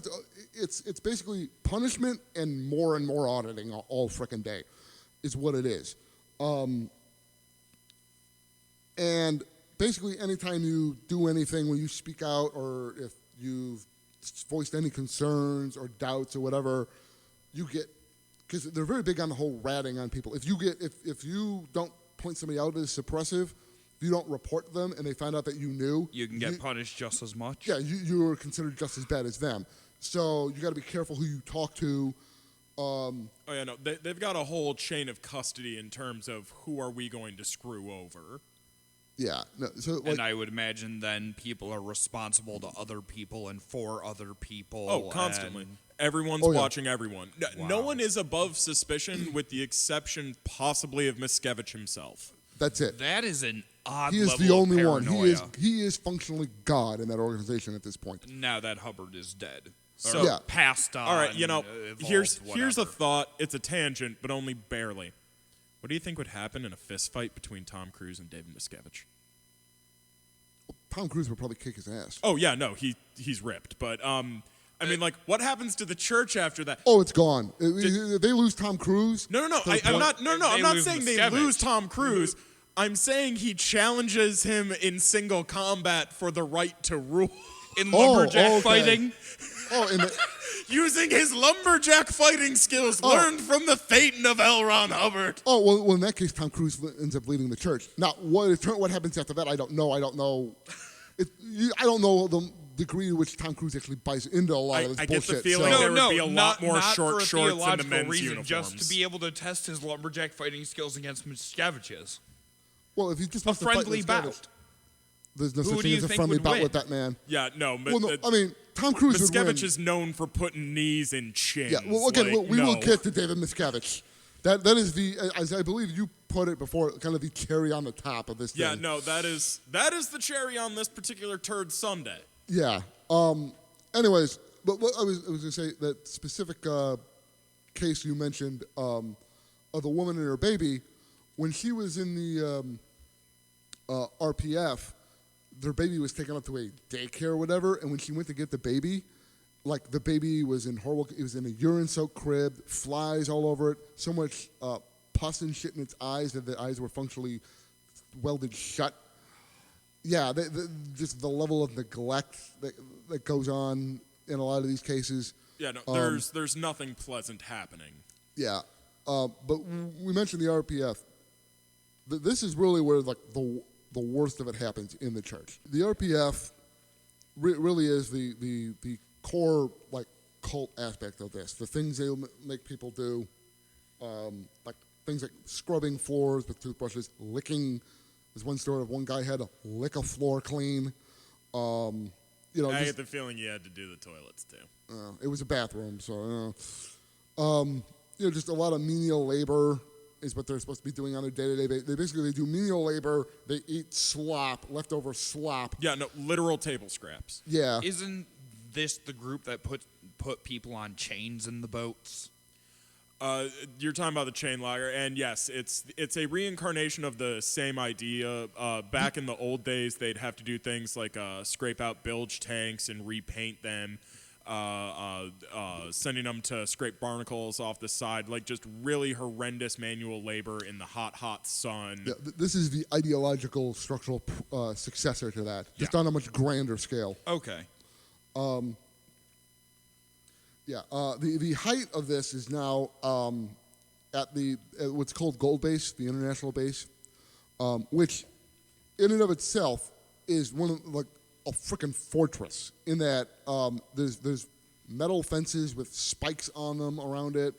it's basically punishment and more auditing all frickin' day, is what it is. And basically, anytime you do anything, when you speak out, or if you've voiced any concerns or doubts or whatever, you get, because they're very big on the whole ratting on people. If you don't point somebody out as suppressive, if you don't report them and they find out that you knew, you can get punished just as much. Yeah, you're considered just as bad as them. So you got to be careful who you talk to. They've got a whole chain of custody in terms of who are we going to screw over. Yeah. No, and I would imagine then people are responsible to other people and for other people. Oh, constantly. Everyone's watching everyone. Wow. No one is above suspicion with the exception possibly of Miscavige himself. That's it. That is an odd He is level the only of one. paranoia. He is functionally God in that organization at this point. Now that Hubbard is dead. So passed on. All right, here's whatever. a thought. It's a tangent, but only barely. What do you think would happen in a fist fight between Tom Cruise and David Miscavige? Tom Cruise would probably kick his ass. Oh yeah, no, he's ripped. But what happens to the church after that? Oh, it's gone. If they lose Tom Cruise. No. I'm not saying they Miscavige. lose Tom Cruise. I'm saying he challenges him in single combat for the right to rule. In lumberjack fighting. Using his lumberjack fighting skills learned from the Thetan of L. Ron Hubbard. Oh, well, in that case, Tom Cruise ends up leading the church. Now, what happens after that, I don't know. I don't know the degree to which Tom Cruise actually buys into a lot of this I bullshit. get the feeling there would be a lot more short shorts in the men's uniforms. Just to be able to test his lumberjack fighting skills against Miscavige's. Well, if he just A wants to fight friendly bout. There's no Who such do thing you as a think friendly would bout win? with that man. Yeah, no. Tom Cruise would win. Miscavige is known for putting knees in chins. Yeah, well, again, we will get to David Miscavige. That is as I believe you put it before, kind of the cherry on the top of this thing. Yeah, no, that is the cherry on this particular turd sundae. Yeah. Anyways, but what I was going to say, that specific case you mentioned of the woman and her baby, when she was in the RPF, their baby was taken up to a daycare or whatever, and when she went to get the baby, like the baby was in horrible. It was in a urine-soaked crib, flies all over it, so much pus and shit in its eyes that the eyes were functionally welded shut. Yeah, just the level of neglect that goes on in a lot of these cases. Yeah, no, there's nothing pleasant happening. Yeah, but we mentioned the RPF. This is really where like the worst of it happens in the church. The RPF really is the core like cult aspect of this. The things they make people do, like things like scrubbing floors with toothbrushes, licking. There's one story of one guy had to lick a floor clean. You know, I get the feeling you had to do the toilets too. It was a bathroom, so you know, just a lot of menial labor is what they're supposed to be doing on a day-to-day basis. They basically do menial labor. They eat slop, leftover slop. Yeah, no, literal table scraps. Yeah. Isn't this the group that put people on chains in the boats? You're talking about the chain logger, and yes, it's a reincarnation of the same idea. Back in the old days, they'd have to do things like scrape out bilge tanks and repaint them, sending them to scrape barnacles off the side, like just really horrendous manual labor in the hot sun. Yeah, this is the ideological structural successor to that, just on a much grander scale. Okay. Yeah, the height of this is now at what's called Gold Base, the international base, which in and of itself is one of like a freaking fortress. In that there's metal fences with spikes on them around it,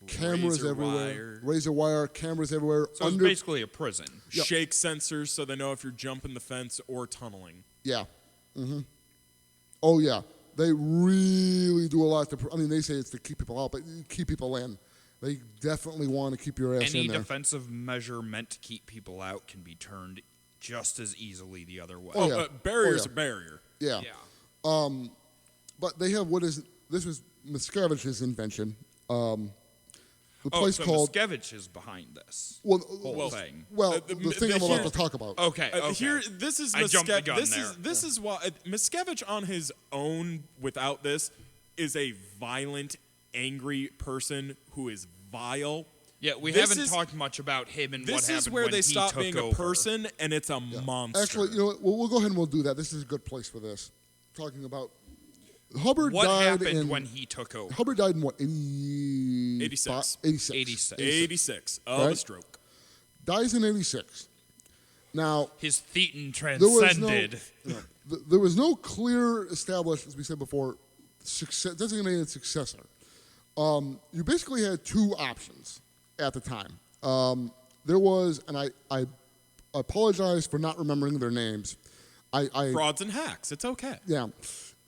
cameras Razor everywhere, wire. razor wire, cameras everywhere. So it's basically a prison. Yep. Shake sensors so they know if you're jumping the fence or tunneling. Yeah. Mm-hmm. Oh yeah. They really do a lot to. I mean, they say it's to keep people out, but keep people in. They definitely want to keep your ass Any in there. defensive measure meant to keep people out can be turned just as easily the other way. Oh, yeah. Barrier's Oh, yeah. a barrier. Yeah. Yeah. But they have this was Miscavige's invention. The place so called Miscavige is behind this well, whole thing. Well, the thing I'm about to talk about. Okay. Here, this is I jumped the gun this there. This is why Miscavige on his own, without this, is a violent, angry person who is vile. Yeah, we This haven't is- talked much about him and what This happened is where when they he stop took being over. a person and it's a monster. Actually, you know what? We'll go ahead and we'll do that. This is a good place for this. Talking about Hubbard What died happened in, when he took over? Hubbard died in what? 86. 86. 86 of Right? a stroke. Dies in 86. Now, His thetan there was no, transcended. there was no clear established, as we said before, designated successor. You basically had two options at the time. There was, and I apologize for not remembering their names. Frauds and hacks. It's okay. Yeah.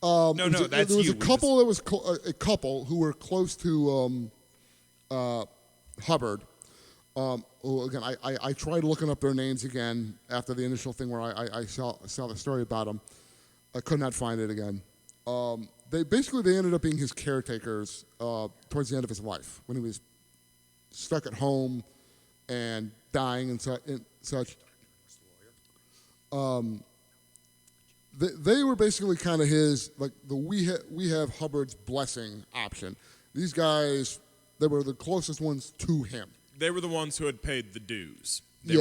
No, There that's was you. a couple that was a couple who were close to Hubbard. Who, again, I tried looking up their names again after the initial thing where I saw the story about them. I could not find it again. They ended up being his caretakers towards the end of his life when he was stuck at home and dying and such. They were basically kind of his, like, we have Hubbard's blessing option. These guys, they were the closest ones to him. They were the ones who had paid the dues. They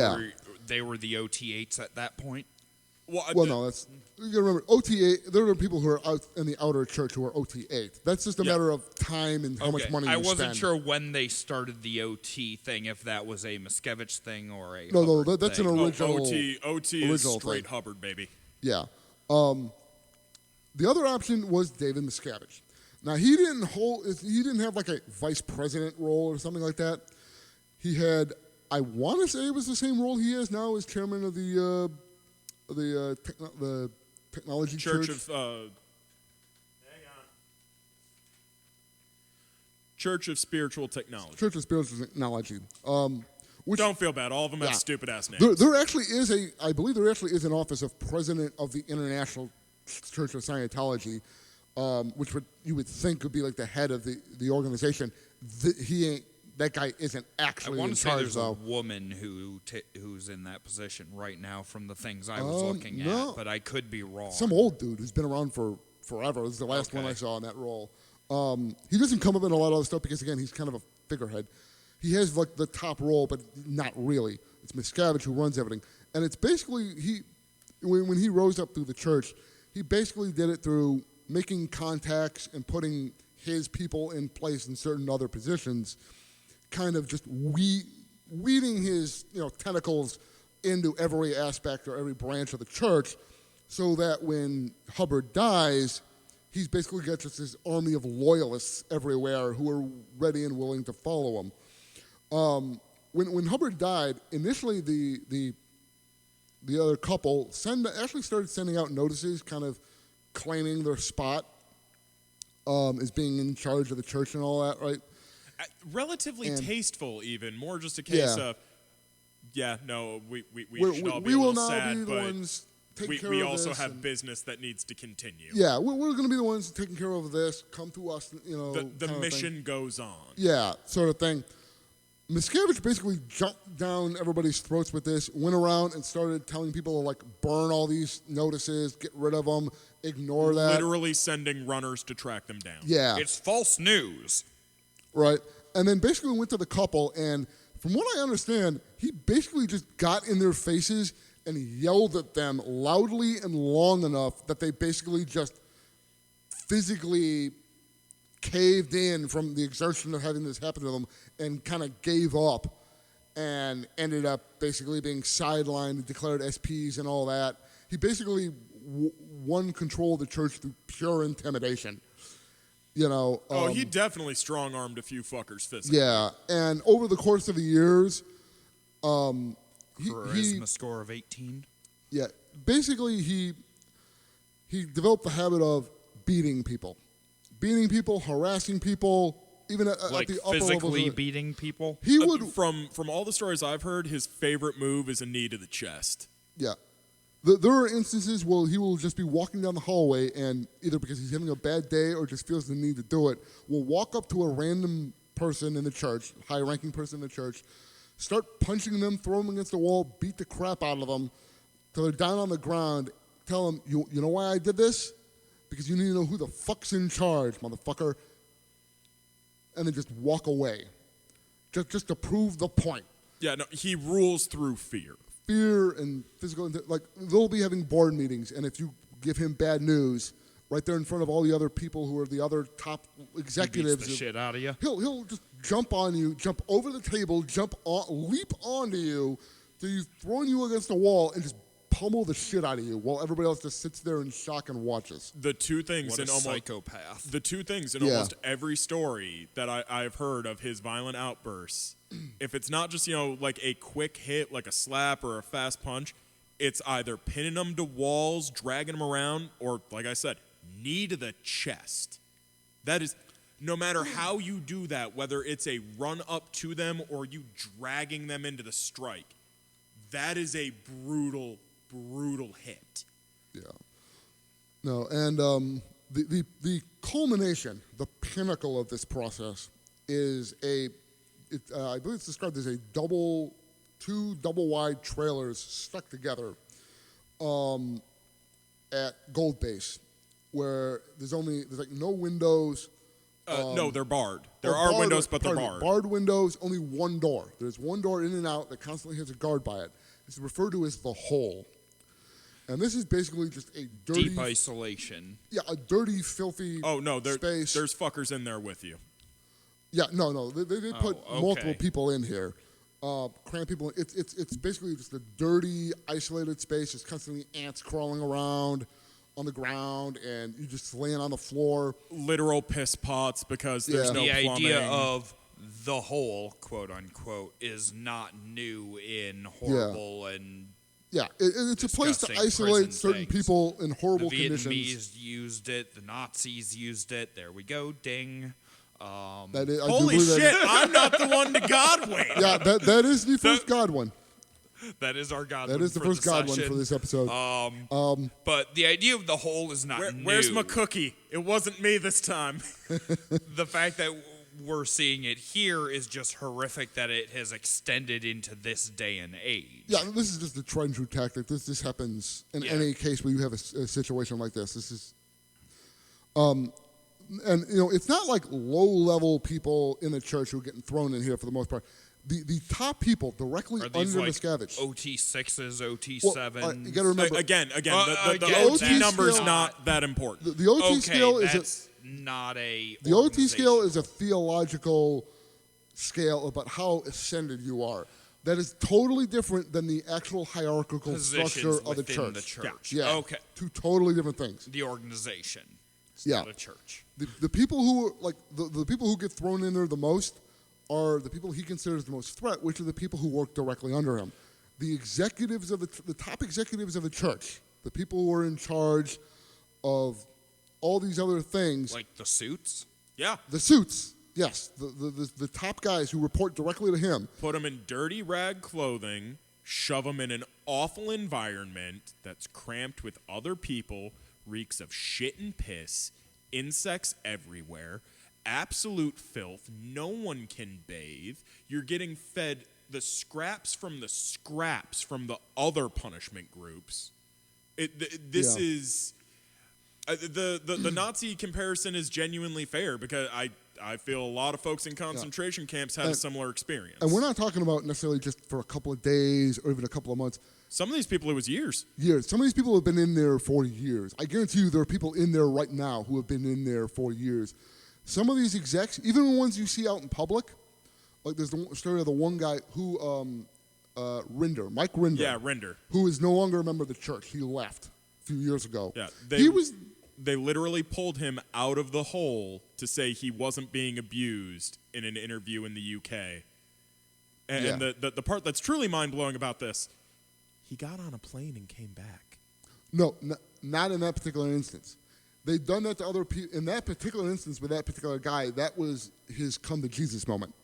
were the OT8s at that point. Well, no, that's, you gotta remember, OT8, there are people who are out in the outer church who are OT8. That's just a matter of time and how much money you I spend. wasn't sure when they started the OT thing, if that was a Miscavige thing or a No, Hubbard that's an thing. original. OT is original straight thing. Hubbard, baby. Yeah. The other option was David Miscavige. Now he didn't have like a vice president role or something like that. He had, I want to say it was the same role he has now as chairman of the technology church. Church of Spiritual Technology. Church of Spiritual Technology. Which, Don't feel bad. All of them have Yeah. stupid ass names. there actually is I believe there actually is an office of president of the International Church of Scientology, which you would think would be like the head of the organization. That guy isn't I actually want in to say charge, there's a though. woman who's in that position right now from the things I was looking no. at, but I could be wrong. Some old dude who's been around for forever. This is the last one I saw in that role. He doesn't come up in a lot of other stuff because, again, he's kind of a figurehead. He has like the top role, but not really. It's Miscavige who runs everything, and it's basically when he rose up through the church, he basically did it through making contacts and putting his people in place in certain other positions, kind of just weeding his tentacles into every aspect or every branch of the church, so that when Hubbard dies, he's basically got just this army of loyalists everywhere who are ready and willing to follow him. When Hubbard died, initially the other couple actually started sending out notices, kind of claiming their spot as being in charge of the church and all that, right? Relatively tasteful, even more just a Yeah. case of, we should all be a will little now sad, be the but ones taking care we of also this have and- business that needs to continue. Yeah, we're going to be the ones taking care of this. Come to us, The kind of mission thing. goes on. Yeah, sort of thing. Miscavige basically jumped down everybody's throats with this, went around and started telling people to, like, burn all these notices, get rid of them, ignore that. Literally sending runners to track them down. Yeah, It's false news. right. And then basically went to the couple, and from what I understand, he basically just got in their faces and yelled at them loudly and long enough that they basically just physically caved in from the exertion of having this happen to them and kind of gave up and ended up basically being sidelined and declared SPs and all that. He basically won control of the church through pure intimidation. He definitely strong-armed a few fuckers physically. Yeah, and over the course of the years, Charisma score of 18. yeah, basically he developed the habit of beating people, harassing people, even at Like the upper physically levels. beating people. He would, From all the stories I've heard, his favorite move is a knee to the chest. yeah. There are instances where he will just be walking down the hallway and either because he's having a bad day or just feels the need to do it, will walk up to a random person in the church, high-ranking person in the church, start punching them, throw them against the wall, beat the crap out of them till they're down on the ground, tell them, you know why I did this? Because you need to know who the fuck's in charge, motherfucker. And then just walk away. Just to prove the point. Yeah, no, he rules through fear. Fear and physical, like, they'll be having board meetings, and if you give him bad news, right there in front of all the other people who are the other top executives, Beats the shit out of you. he'll just jump on you, jump over the table, leap onto you, till he's throwing you against the wall and just pummel the shit out of you while everybody else just sits there in shock and watches. The two things What in a almost psychopath. the two things in Yeah. almost every story that I've heard of his violent outbursts, if it's not just like a quick hit, like a slap or a fast punch, it's either pinning them to walls, dragging them around, or like I said, knee to the chest. That is, no matter how you do that, whether it's a run up to them or you dragging them into the strike, that is a brutal hit. Yeah. No, and the culmination, the pinnacle of this process is I believe it's described as two double wide trailers stuck together at Gold Base, where there's like no windows. No, they're barred. There Or are barred- windows, but they're pardon me, barred. Barred windows, only one door. There's one door in and out that constantly has a guard by it. It's referred to as the hole. And this is basically just a dirty, Deep isolation. a dirty, filthy Oh no, space. there's fuckers in there with you. Yeah, no. They put okay. multiple people in here, cram people. It's basically just a dirty, isolated space. There's constantly ants crawling around on the ground, and you just laying on the floor. Literal piss pots because there's Yeah. no The plumbing. idea of the hole, quote unquote, is not new in horrible and Yeah, it's a place to Disgusting isolate prison certain things. people in the horrible Vietnamese conditions. used it, the Nazis used it. There we go, ding. That is, I do Holy believe that- shit! I'm not the one to God wave. Yeah, that is the first God one. That is our God. That is the first God one for this episode. But the idea of the hole is not new. Where's my cookie? It wasn't me this time. The fact that we're seeing it here is just horrific that it has extended into this day and age. Yeah, this is just a tried and true tactic. This happens in Yeah. any case where you have a situation like this. This is And it's not like low-level people in the church who are getting thrown in here for the most part. The top people directly Are under these like Miscavige. OT6s, Well, OT7s? you got to remember Again, the again, OT that's number's not- not that important. the OT okay, scale is that's not a. the OT scale organization. is a theological scale about how ascended you are. That is totally different than the actual hierarchical Positions structure of the within church. the church. Yeah. Okay. Two totally different things. The organization. It's Yeah. not a church. The people who the people who get thrown in there the most are the people he considers the most threat, which are the people who work directly under him. The executives of the top executives of the church, the people who are in charge of all these other things, Like the suits? Yeah. the suits. Yes, the top guys who report directly to him. Put them in dirty rag clothing, shove them in an awful environment that's cramped with other people, reeks of shit and piss, insects everywhere, absolute filth, no one can bathe. You're getting fed the scraps from the other punishment groups. This Yeah. is the Nazi comparison is genuinely fair because I feel a lot of folks in concentration camps had a similar experience. And we're not talking about necessarily just for a couple of days or even a couple of months. Some of these people, it was years. Years. Some of these people have been in there for years. I guarantee you there are people in there right now who have been in there for years. Some of these execs, even the ones you see out in public, like there's the story of the one guy who, Mike Rinder. Yeah, Rinder. Who is no longer a member of the church. He left a few years ago. Yeah, they literally pulled him out of the hole to say he wasn't being abused in an interview in the UK. And the part that's truly mind-blowing about this, he got on a plane and came back. No, not in that particular instance. They've done that to other people. In that particular instance with that particular guy, that was his come to Jesus moment.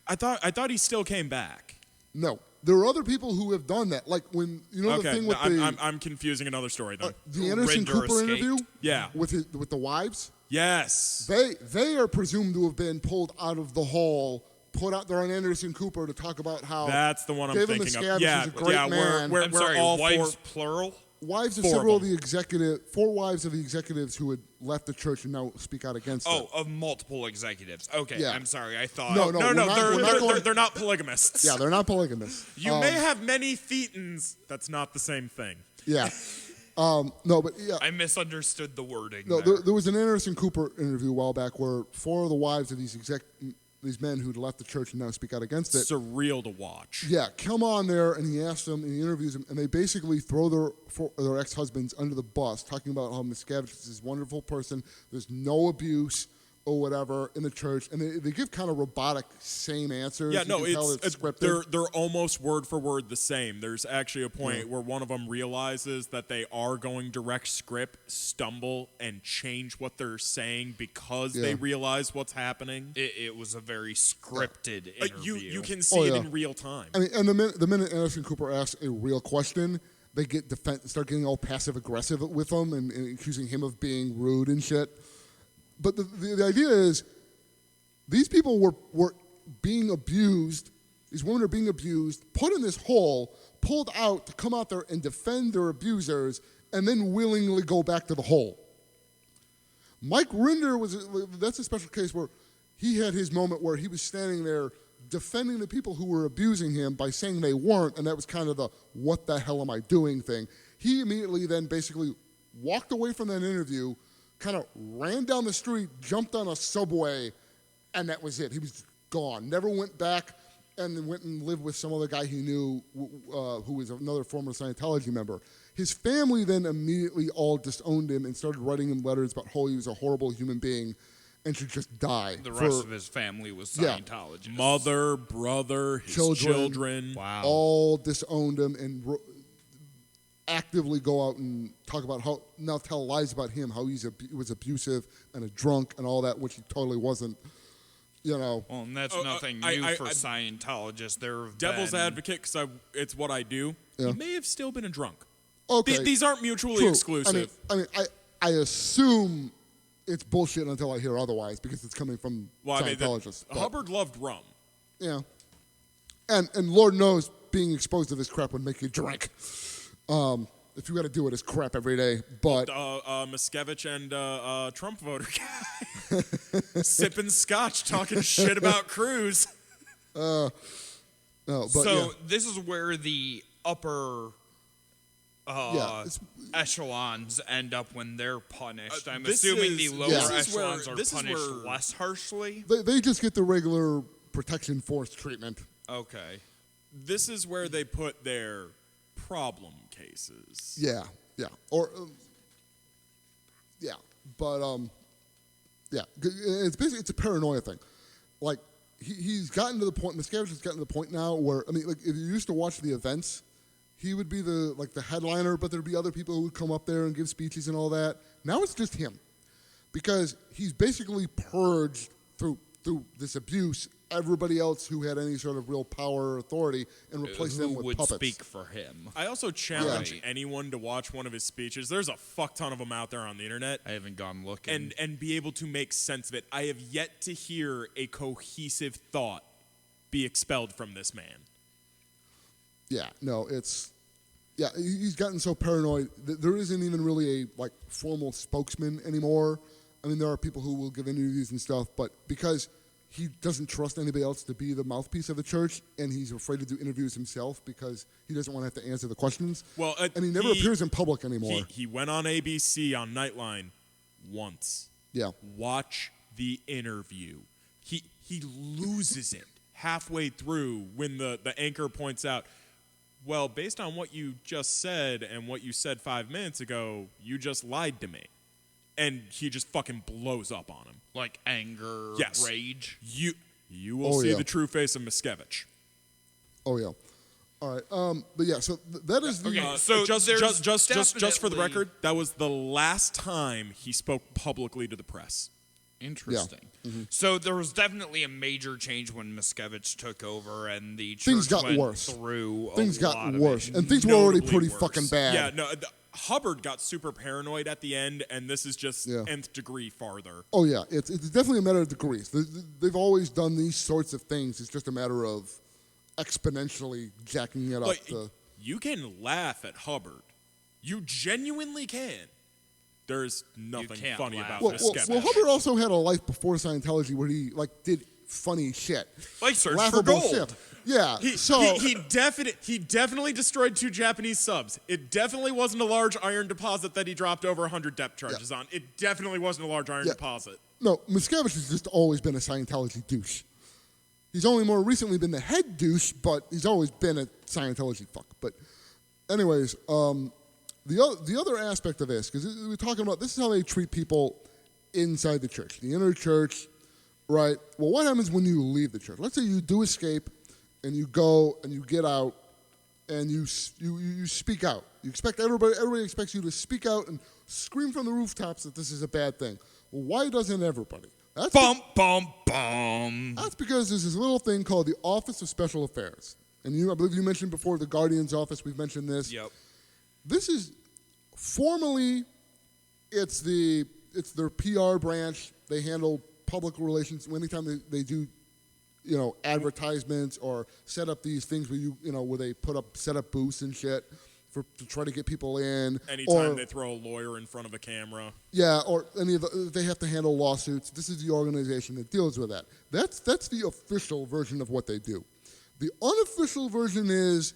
I thought he still came back. No. There are other people who have done that. Like when, the thing with I'm confusing another story then. the Anderson Rinder Cooper escaped. interview? Yeah. With the wives? Yes. They are presumed to have been pulled out of the hall, put out there on Anderson Cooper to talk about how That's the one I'm David thinking Miscavige of. Yeah, is a great yeah, man. we're I'm sorry, all wives for plural? Wives of Four of several of them. the four wives of the executives who had left the church and now speak out against Oh, them. of multiple executives. Okay, Yeah. I'm sorry. I thought. No, No, we're not going- they're not polygamists. Yeah, they're not polygamous. You may have many thetans. That's not the same thing. Yeah. No, but yeah. I misunderstood the wording. No, there. there was an Anderson Cooper interview a while back where four of the wives of these men who'd left the church and now speak out against it. Surreal to watch. Yeah, come on there, and he asks them, and he interviews them, and they basically throw their ex-husbands under the bus, talking about how Miscavige is this wonderful person, there's no abuse or whatever in the church, and they give kind of robotic, same answers. Yeah, You no, can tell it's scripted. they're almost word for word the same. There's actually a point where one of them realizes that they are going direct script, stumble, and change what they're saying because they Yeah. realize what's happening. It was a very scripted interview. You can see it yeah. in real time. I mean, and the minute Anderson Cooper asks a real question, they start getting all passive aggressive with him and accusing him of being rude and shit. But the idea is, these people were being abused. These women are being abused, put in this hole, pulled out to come out there and defend their abusers, and then willingly go back to the hole. Mike Rinder that's a special case where he had his moment where he was standing there defending the people who were abusing him by saying they weren't, and that was kind of the what the hell am I doing thing. He immediately then basically walked away from that interview, kind of ran down the street, jumped on a subway, and that was it. He was gone. Never went back and then went and lived with some other guy he knew who was another former Scientology member. His family then immediately all disowned him and started writing him letters about how he was a horrible human being and should just die. The rest of his family was Yeah. Scientologists. Mother, brother, his children. Wow. all disowned him and actively go out and talk about now tell lies about him, how he was abusive and a drunk and all that, which he totally wasn't. Well, and that's nothing new for Scientologists. There have Devil's been, advocate, because it's what I do. Yeah. He may have still been a drunk. Okay, These aren't mutually true. exclusive. I assume it's bullshit until I hear otherwise because it's coming from Scientologists. But, Hubbard loved rum. yeah, and Lord knows being exposed to this crap would make you drink. if you got to do it, it's crap every day. But Miscavige and Trump voter guy sipping scotch, talking shit about Cruz. no, but So this is where the upper it's- echelons end up when they're punished. I'm this assuming is- the lower this is where- echelons are this is punished where- less harshly. they just get the regular protection force treatment. Okay. This is where they put their problem cases. Yeah, or but it's basically it's a paranoia thing. Like he's gotten to the point. Miscavige has gotten to the point now where like if you used to watch the events, he would be the headliner, but there'd be other people who would come up there and give speeches and all that. Now it's just him, because he's basically purged through this abuse everybody else who had any sort of real power or authority and replaced them Who with would puppets. speak for him? I also challenge anyone to watch one of his speeches. There's a fuck ton of them out there on the internet. I haven't gone looking. And be able to make sense of it. I have yet to hear a cohesive thought be expelled from this man. Yeah, no, he's gotten so paranoid that there isn't even really a formal spokesman anymore. I mean, there are people who will give interviews and stuff, but because he doesn't trust anybody else to be the mouthpiece of the church, and he's afraid to do interviews himself because he doesn't want to have to answer the questions. Well, and he never appears in public anymore. He went on ABC on Nightline once. Yeah. Watch the interview. He loses it halfway through when the anchor points out, well, based on what you just said and what you said 5 minutes ago, you just lied to me. And he just fucking blows up on him. Like anger, Yes. rage. You will see the true face of Miscavige. Oh yeah. All right. But yeah. So that is the. Okay. So So just there's for the definitely- record, that was the last time he spoke publicly to the press. Interesting. So there was definitely a major change when Miscavige took over, and the church Things got went worse. through Things a lot got of worse, it. and things were already Notably pretty worse. fucking bad. Yeah, no, Hubbard got super paranoid at the end, and this is just Yeah. nth degree farther. Oh yeah, it's definitely a matter of degrees. They've always done these sorts of things. It's just a matter of exponentially jacking it up. Like, you can laugh at Hubbard. You genuinely can. There's nothing can't funny laugh about at Miscavige. Well, Hubbard also had a life before Scientology where he did funny shit, Like Search for laughable Gold. shit. Yeah. He definitely destroyed 2 Japanese subs. It definitely wasn't a large iron deposit that he dropped over 100 depth charges on. It definitely wasn't a large iron deposit. No, Miscavige has just always been a Scientology douche. He's only more recently been the head douche, but he's always been a Scientology fuck. But anyways, the other aspect of this, because we're talking about this is how they treat people inside the church, the inner church, right? Well, what happens when you leave the church? Let's say you do escape, and you go and you get out, and you speak out. You expect everybody expects you to speak out and scream from the rooftops that this is a bad thing. Well, why doesn't everybody? That's Bum, bum, bum. That's because there's this little thing called the Office of Special Affairs. And I believe you mentioned before the Guardian's office. We've mentioned this. Yep. This is formally, it's their PR branch. They handle public relations. Anytime they do, advertisements or set up these things where they set up booths and shit to try to get people in. Anytime they throw a lawyer in front of a camera. Yeah, or they have to handle lawsuits. This is the organization that deals with that. That's the official version of what they do. The unofficial version is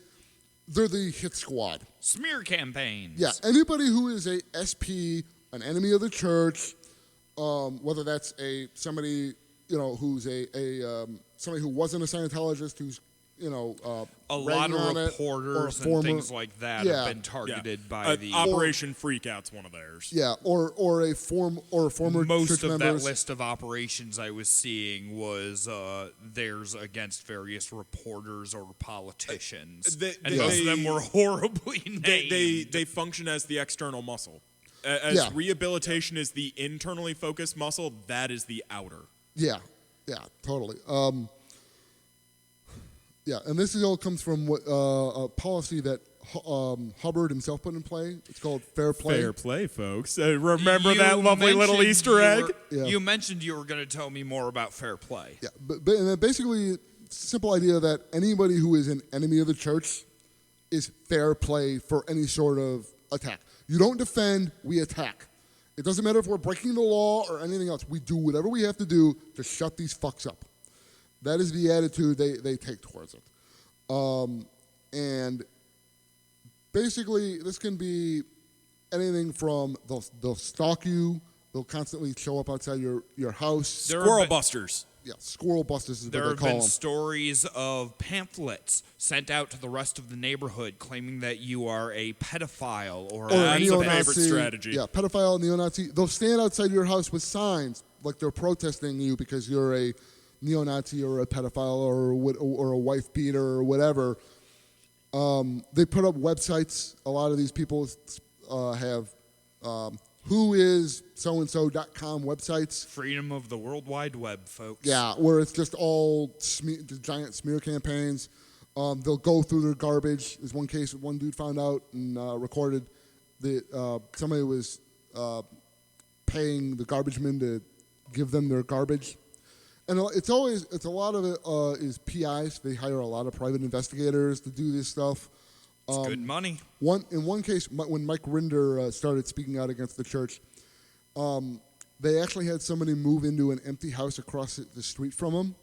they're the hit squad. Smear campaigns. Yeah, anybody who is a SP, an enemy of the church, whether that's somebody who's somebody who wasn't a Scientologist who's a lot ragging on of it, reporters or and things like that have been targeted by the Operation Freakout's one of theirs. Yeah, or a former most church of members. that list of operations I was seeing was theirs against various reporters or politicians, and most of them were horribly named. They function as the external muscle. As rehabilitation is the internally focused muscle, that is the outer. Yeah, totally. Yeah, and this all comes from a policy that Hubbard himself put in play. It's called fair play. Fair play, folks. Remember You that lovely little mentioned Easter egg? Yeah. You mentioned you were going to tell me more about fair play. Yeah, but and then basically, it's a simple idea that anybody who is an enemy of the church is fair play for any sort of attack. You don't defend, we attack. It doesn't matter if we're breaking the law or anything else. We do whatever we have to do to shut these fucks up. That is the attitude they take towards it. And basically, this can be anything from they'll stalk you, they'll constantly show up outside your house. Squirrel busters. Yeah, squirrel busters is There what have they call been them. stories of pamphlets sent out to the rest of the neighborhood claiming that you are a pedophile or Or a That's a rapist. favorite strategy. Yeah, pedophile, neo-Nazi. They'll stand outside your house with signs like they're protesting you because you're a neo-Nazi or a pedophile or a wife beater or whatever. They put up websites. A lot of these people have whoissoandso.com websites. Freedom of the World Wide Web, folks. Yeah, where it's just all giant smear campaigns. They'll go through their garbage. There's one case one dude found out and recorded that somebody was paying the garbage men to give them their garbage. And it's a lot of it is PIs. They hire a lot of private investigators to do this stuff. It's good money. In one case, when Mike Rinder started speaking out against the church, they actually had somebody move into an empty house across the street from him,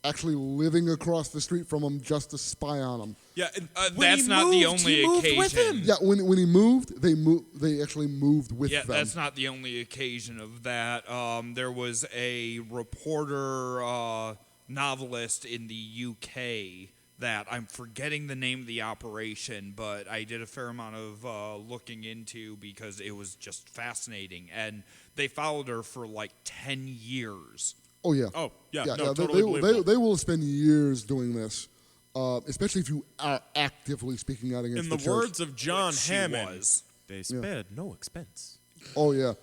actually living across the street from him just to spy on him. Yeah, and That's not the only occasion. Yeah, when he moved, they actually moved with Yeah, them. that's not the only occasion of that. There was a reporter, novelist in the UK that I'm forgetting the name of the operation, but I did a fair amount of looking into because it was just fascinating. And they followed her for like 10 years. Oh, yeah. Oh, yeah, no, They totally believable. they will spend years doing this, especially if you are actively speaking out against in the the church. words of John Which she Hammond, was. they spared no expense. Oh, yeah.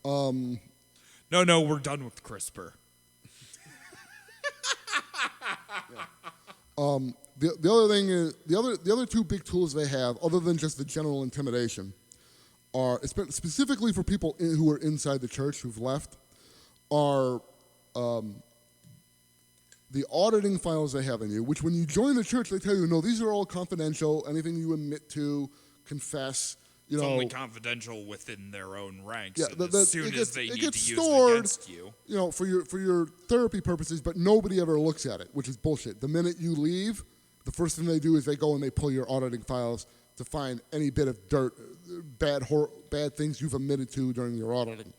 No, we're done with CRISPR. The other thing is the other two big tools they have, other than just the general intimidation, are specifically for people who are inside the church who've left, are the auditing files they have in you. Which, when you join the church, they tell you, no, these are all confidential. Anything you admit to, confess, It's only confidential within their own ranks. Yeah, and as soon as they it need gets to use it stored, against you. for your therapy purposes, but nobody ever looks at it, which is bullshit. The minute you leave, the first thing they do is they go and they pull your auditing files to find any bit of dirt, bad things you've admitted to during your auditing.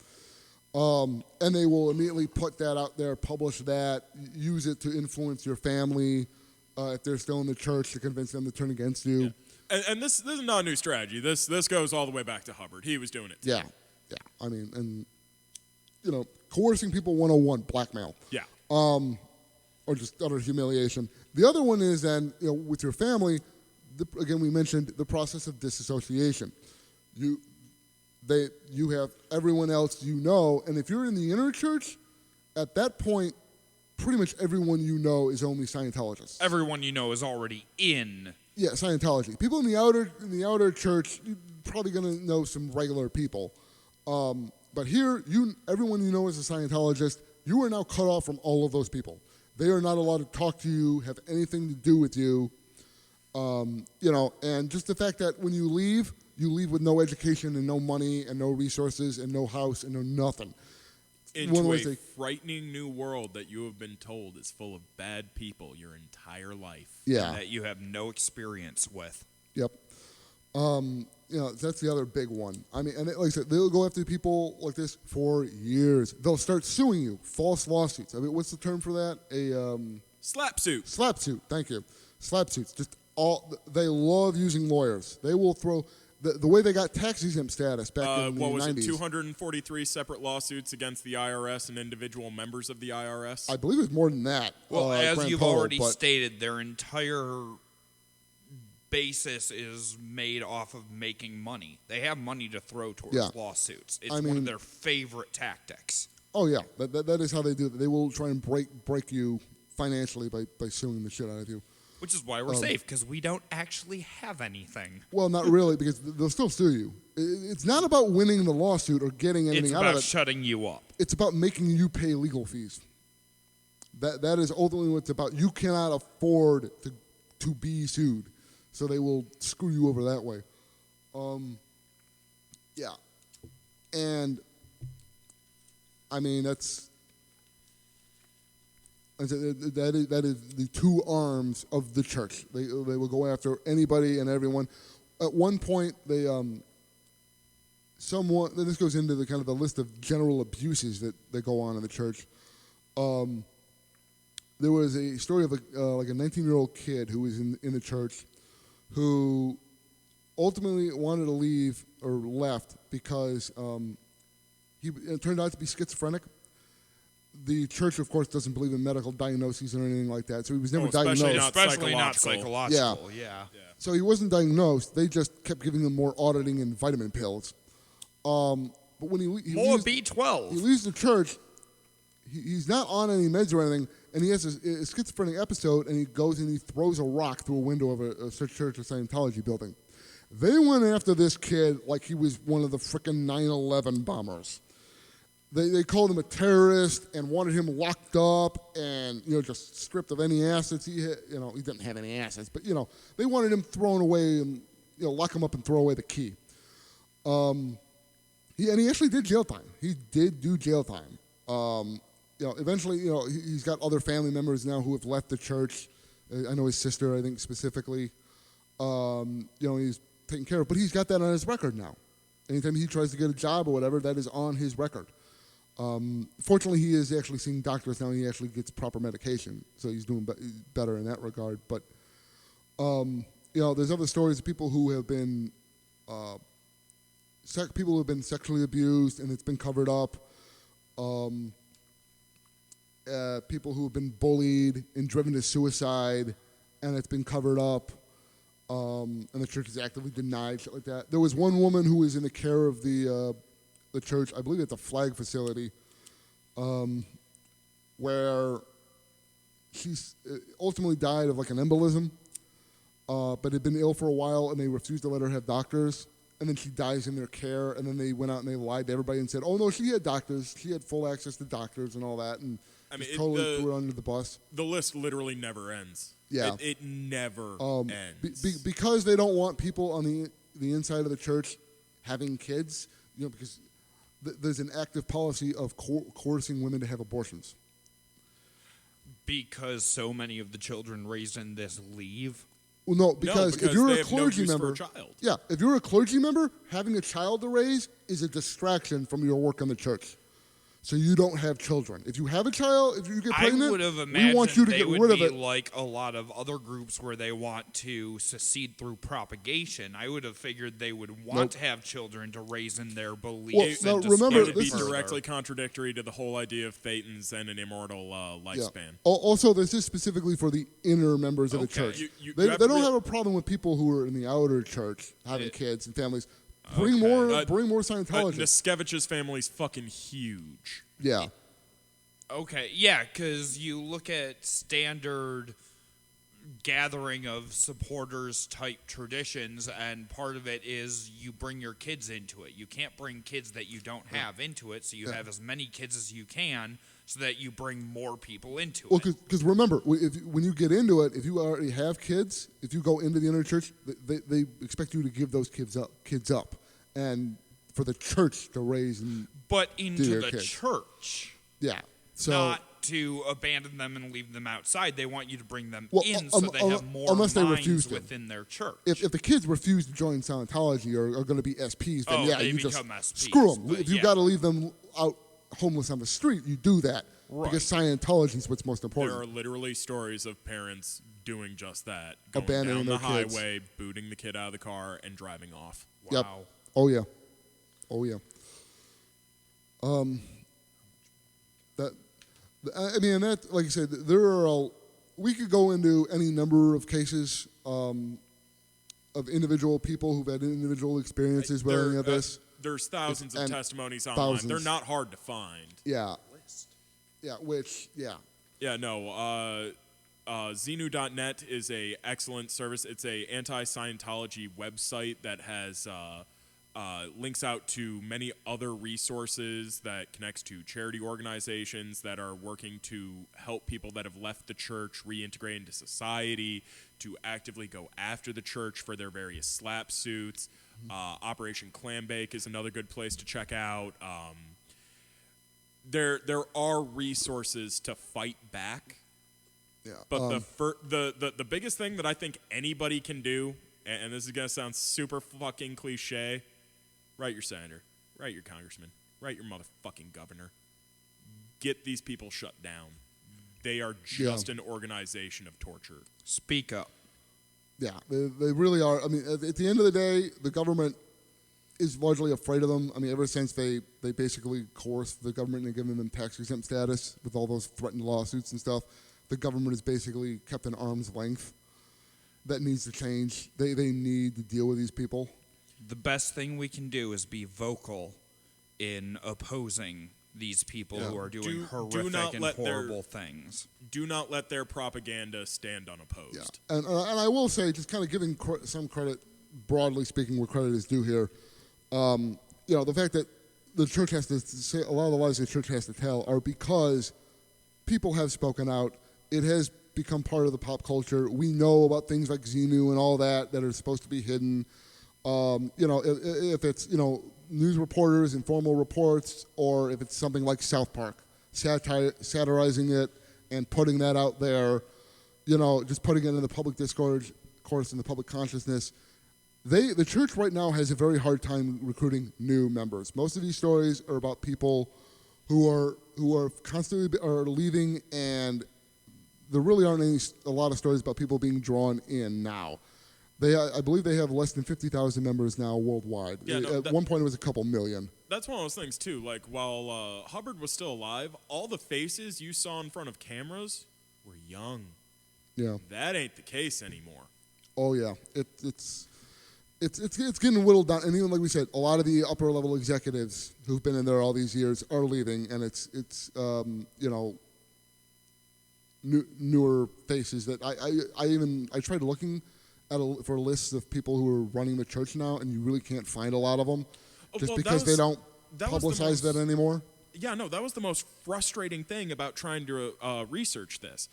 And they will immediately put that out there, publish that, use it to influence your family if they're still in the church, to convince them to turn against you. Yeah. And this is not a new strategy. This goes all the way back to Hubbard. He was doing it. Yeah. I mean, and coercing people 101, blackmail. Yeah. Or just utter humiliation. The other one is then, with your family, again, we mentioned the process of disassociation. You have everyone else and if you're in the inner church, at that point, pretty much everyone is only Scientologists. Everyone is already in. Yeah, Scientology. People in the outer church, you're probably gonna know some regular people. But here, everyone is a Scientologist. You are now cut off from all of those people. They are not allowed to talk to you, have anything to do with you. And just the fact that when you leave with no education and no money and no resources and no house and no nothing. Into a frightening new world that you have been told is full of bad people your entire life. Yeah. That you have no experience with. Yep. That's the other big one. I mean, and like I said, they'll go after people like this for years. They'll start suing you, false lawsuits. I mean, what's the term for that? Slap suit. Slap suit. Thank you. Slap suits. They love using lawyers. They will throw the way they got tax exempt status back in the 90s. What was it? 243 separate lawsuits against the IRS and individual members of the IRS. I believe it's more than that. Well, as grand you've total, already but- stated, their entire basis is made off of making money. They have money to throw towards lawsuits. It's one of their favorite tactics. Oh yeah, that is how they do it. They will try and break you financially by suing the shit out of you. Which is why we're safe, because we don't actually have anything. Well, not really, because they'll still sue you. It's not about winning the lawsuit or getting anything out of it. It's about shutting you up. It's about making you pay legal fees. That is ultimately what it's about. You cannot afford to be sued, so they will screw you over that way. Yeah. And, I mean, that is the two arms of the church. They will go after anybody and everyone. At one point, this goes into the kind of the list of general abuses that go on in the church. There was a story of like a 19-year-old kid who was in the church who ultimately wanted to leave or left because it turned out to be schizophrenic. The church, of course, doesn't believe in medical diagnoses or anything like that, so he was never diagnosed. Especially not psychological. Yeah. So he wasn't diagnosed. They just kept giving him more auditing and vitamin pills. But when he more leaves, B12. he leaves the church. He's not on any meds or anything, and he has a schizophrenic episode, and he goes and he throws a rock through a window of a Church of Scientology building. They went after this kid like he was one of the frickin' 9/11 bombers. They called him a terrorist and wanted him locked up and just stripped of any assets he had. He didn't have any assets, but they wanted him thrown away and lock him up and throw away the key. He actually did jail time. He did do jail time. Eventually, he's got other family members now who have left the church. I know his sister, I think specifically. He's taken care of, but he's got that on his record now. Anytime he tries to get a job or whatever, that is on his record. Fortunately, he is actually seeing doctors now. And he actually gets proper medication, so he's doing better in that regard. But there's other stories of people who have been sexually abused and it's been covered up. People who have been bullied and driven to suicide, and it's been covered up. And the church has actively denied shit like that. There was one woman who was in the care of the church, I believe at the Flag facility, where she ultimately died of like an embolism, but had been ill for a while, and they refused to let her have doctors. And then she dies in their care, and then they went out and they lied to everybody and said, "Oh no, she had doctors. She had full access to doctors and all that," and totally threw it under the bus. The list literally never ends. Yeah, it never ends. Because they don't want people on the inside of the church having kids, because there's an active policy of coercing women to have abortions. Because so many of the children raised in this leave. Well, no, because if you're a clergy member, if you're a clergy member, having a child to raise is a distraction from your work in the church. So you don't have children. If you have a child, if you get pregnant, I would have imagined we want you to get rid of it. Like a lot of other groups where they want to secede through propagation. I would have figured they would want to have children to raise in their beliefs. Well, and remember, it would be directly contradictory to the whole idea of thetans and an immortal lifespan. Yeah. Also, this is specifically for the inner members of the church. They don't have a problem with people who are in the outer church having kids and families. Bring more Scientologists. Niskevich's family's fucking huge. Yeah. Okay, yeah, because you look at standard gathering of supporters type traditions, and part of it is you bring your kids into it. You can't bring kids that you don't have into it, so you have as many kids as you can so that you bring more people into it. Because remember, when you get into it, if you already have kids, if you go into the inner church, they expect you to give those kids up, and for the church to raise and but into the kids. Church. Yeah. So not to abandon them and leave them outside. They want you to bring them in so they have more unless they minds refuse within their church. If the kids refuse to join Scientology or are going to be SPs, then they you become just SPs, screw them. If you've got to leave them out homeless on the street, you do that. Right. Because Scientology is what's most important. There are literally stories of parents doing just that. Abandoning down the their kids. highway, booting the kid out of the car, and driving off. Wow. Yep. Oh, yeah. Like I said, we could go into any number of cases of individual people who've had individual experiences with any of this. There's thousands of testimonies online. Thousands. They're not hard to find. Yeah. Xenu.net is a excellent service. It's a anti-Scientology website that has links out to many other resources that connects to charity organizations that are working to help people that have left the church reintegrate into society, to actively go after the church for their various slap suits. Operation Clambake is another good place to check out. There are resources to fight back. Yeah. But the biggest thing that I think anybody can do, and this is going to sound super fucking cliche, write your senator, write your congressman, write your motherfucking governor. Get these people shut down. They are just an organization of torture. Speak up. Yeah, they really are. I mean, at the end of the day, the government is largely afraid of them. I mean, ever since they basically coerced the government into giving them tax-exempt status with all those threatened lawsuits and stuff, the government is basically kept an arm's length. That needs to change. They need to deal with these people. The best thing we can do is be vocal in opposing these people who are doing horrific and horrible things. Do not let their propaganda stand unopposed. Yeah. And I will say, just kind of giving some credit, broadly speaking, where credit is due here, the fact that the church has to say, a lot of the lies the church has to tell are because people have spoken out. It has become part of the pop culture. We know about things like Xenu and all that are supposed to be hidden. If it's, news reporters, informal reports, or if it's something like South Park, satirizing it and putting that out there, just putting it in the public discourse, in the public consciousness. The church right now has a very hard time recruiting new members. Most of these stories are about people who are constantly are leaving, and there really aren't a lot of stories about people being drawn in now. I believe they have less than 50,000 members now worldwide. Yeah, At one point, it was a couple million. That's one of those things, too. Like, while Hubbard was still alive, all the faces you saw in front of cameras were young. Yeah. That ain't the case anymore. Oh, yeah. It's getting whittled down. And even like we said, a lot of the upper-level executives who've been in there all these years are leaving, and it's newer faces that I tried looking for lists of people who are running the church now, and you really can't find a lot of them, because they don't publicize that anymore. Yeah, no, that was the most frustrating thing about trying to research this.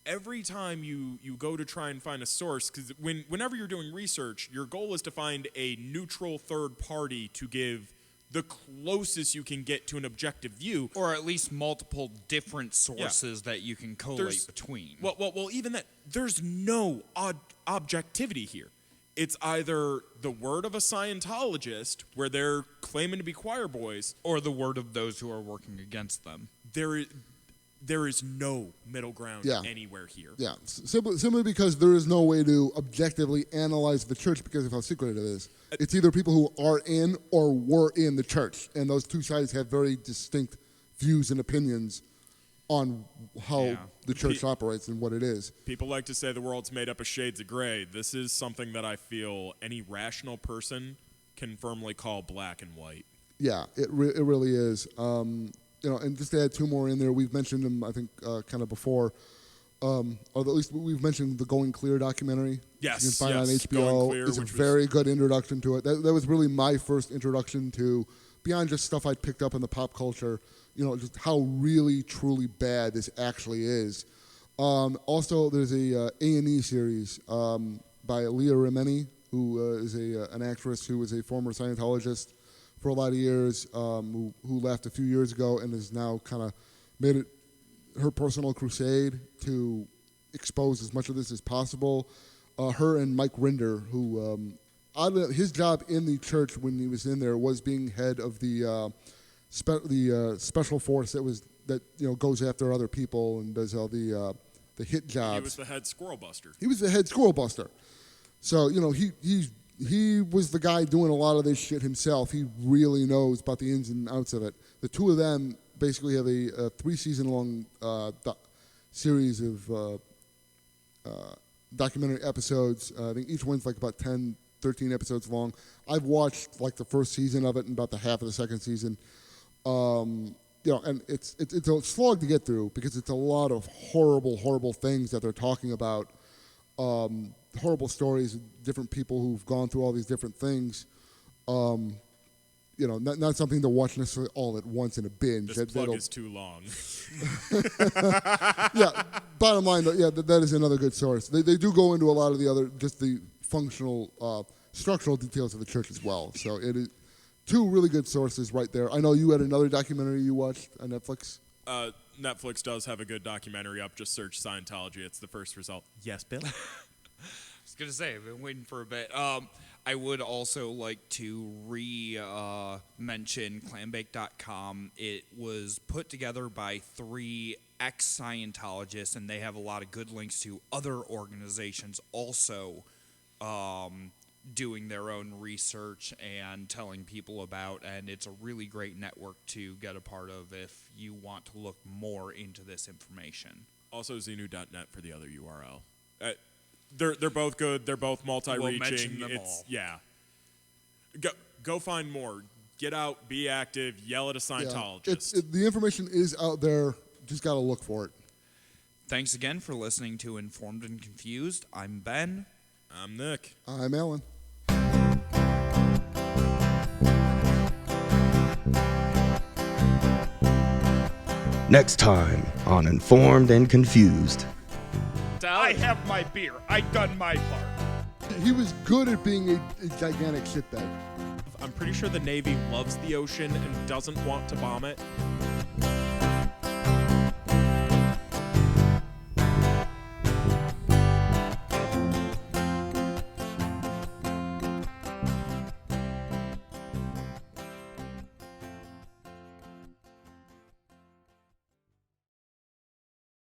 Every time you go to try and find a source, because whenever you're doing research, your goal is to find a neutral third party to give the closest you can get to an objective view. Or at least multiple different sources that you can collate between. Well, even that, there's no objectivity here. It's either the word of a Scientologist, where they're claiming to be choir boys, or the word of those who are working against them. There is no middle ground anywhere here. Yeah, simply because there is no way to objectively analyze the church because of how secret it is. It's either people who are in or were in the church, and those two sides have very distinct views and opinions on how the church operates and what it is. People like to say the world's made up of shades of gray. This is something that I feel any rational person can firmly call black and white. Yeah, it really is. And just to add two more in there, we've mentioned them, I think, kind of before. Or at least we've mentioned the Going Clear documentary. Yes, you can find on HBO. Clear, it's a very good introduction to it. That was really my first introduction to, beyond just stuff I'd picked up in the pop culture, just how really, truly bad this actually is. Also, there's a A&E series by Leah Remini, who is an actress who was a former Scientologist for a lot of years, who left a few years ago and has now kind of made it her personal crusade to expose as much of this as possible. Her and Mike Rinder, who his job in the church when he was in there was being head of the special force that goes after other people and does all the hit jobs. He was the head squirrel buster. He was the head squirrel buster. So he was the guy doing a lot of this shit himself. He really knows about the ins and outs of it. The two of them basically have a 3-season-long series of documentary episodes. I think each one's like about 10, 13 episodes long. I've watched like the first season of it and about the half of the second season. And it's a slog to get through because it's a lot of horrible, horrible things that they're talking about. Horrible stories of different people who've gone through all these different things. Not something to watch necessarily all at once in a binge. This plug is too long. Yeah, bottom line, that is another good source. They do go into a lot of the other, just the functional structural details of the church as well. So it is two really good sources right there. I know you had another documentary you watched on Netflix. Netflix does have a good documentary up. Just search Scientology. It's the first result. Yes, Bill? I was going to say, I've been waiting for a bit. I would also like to mention clambake.com. It was put together by 3 ex-Scientologists, and they have a lot of good links to other organizations also doing their own research and telling people about, and it's a really great network to get a part of if you want to look more into this information. Also, Xenu.net for the other URL. They're both good. They're both multi-reaching. We'll mention them all. Yeah. Go find more. Get out. Be active. Yell at a Scientologist. The information is out there. Just got to look for it. Thanks again for listening to Informed and Confused. I'm Ben. I'm Nick. I'm Alan. Next time on Informed and Confused. I have my beer. I done my part. He was good at being a gigantic shitbag. I'm pretty sure the Navy loves the ocean and doesn't want to bomb it.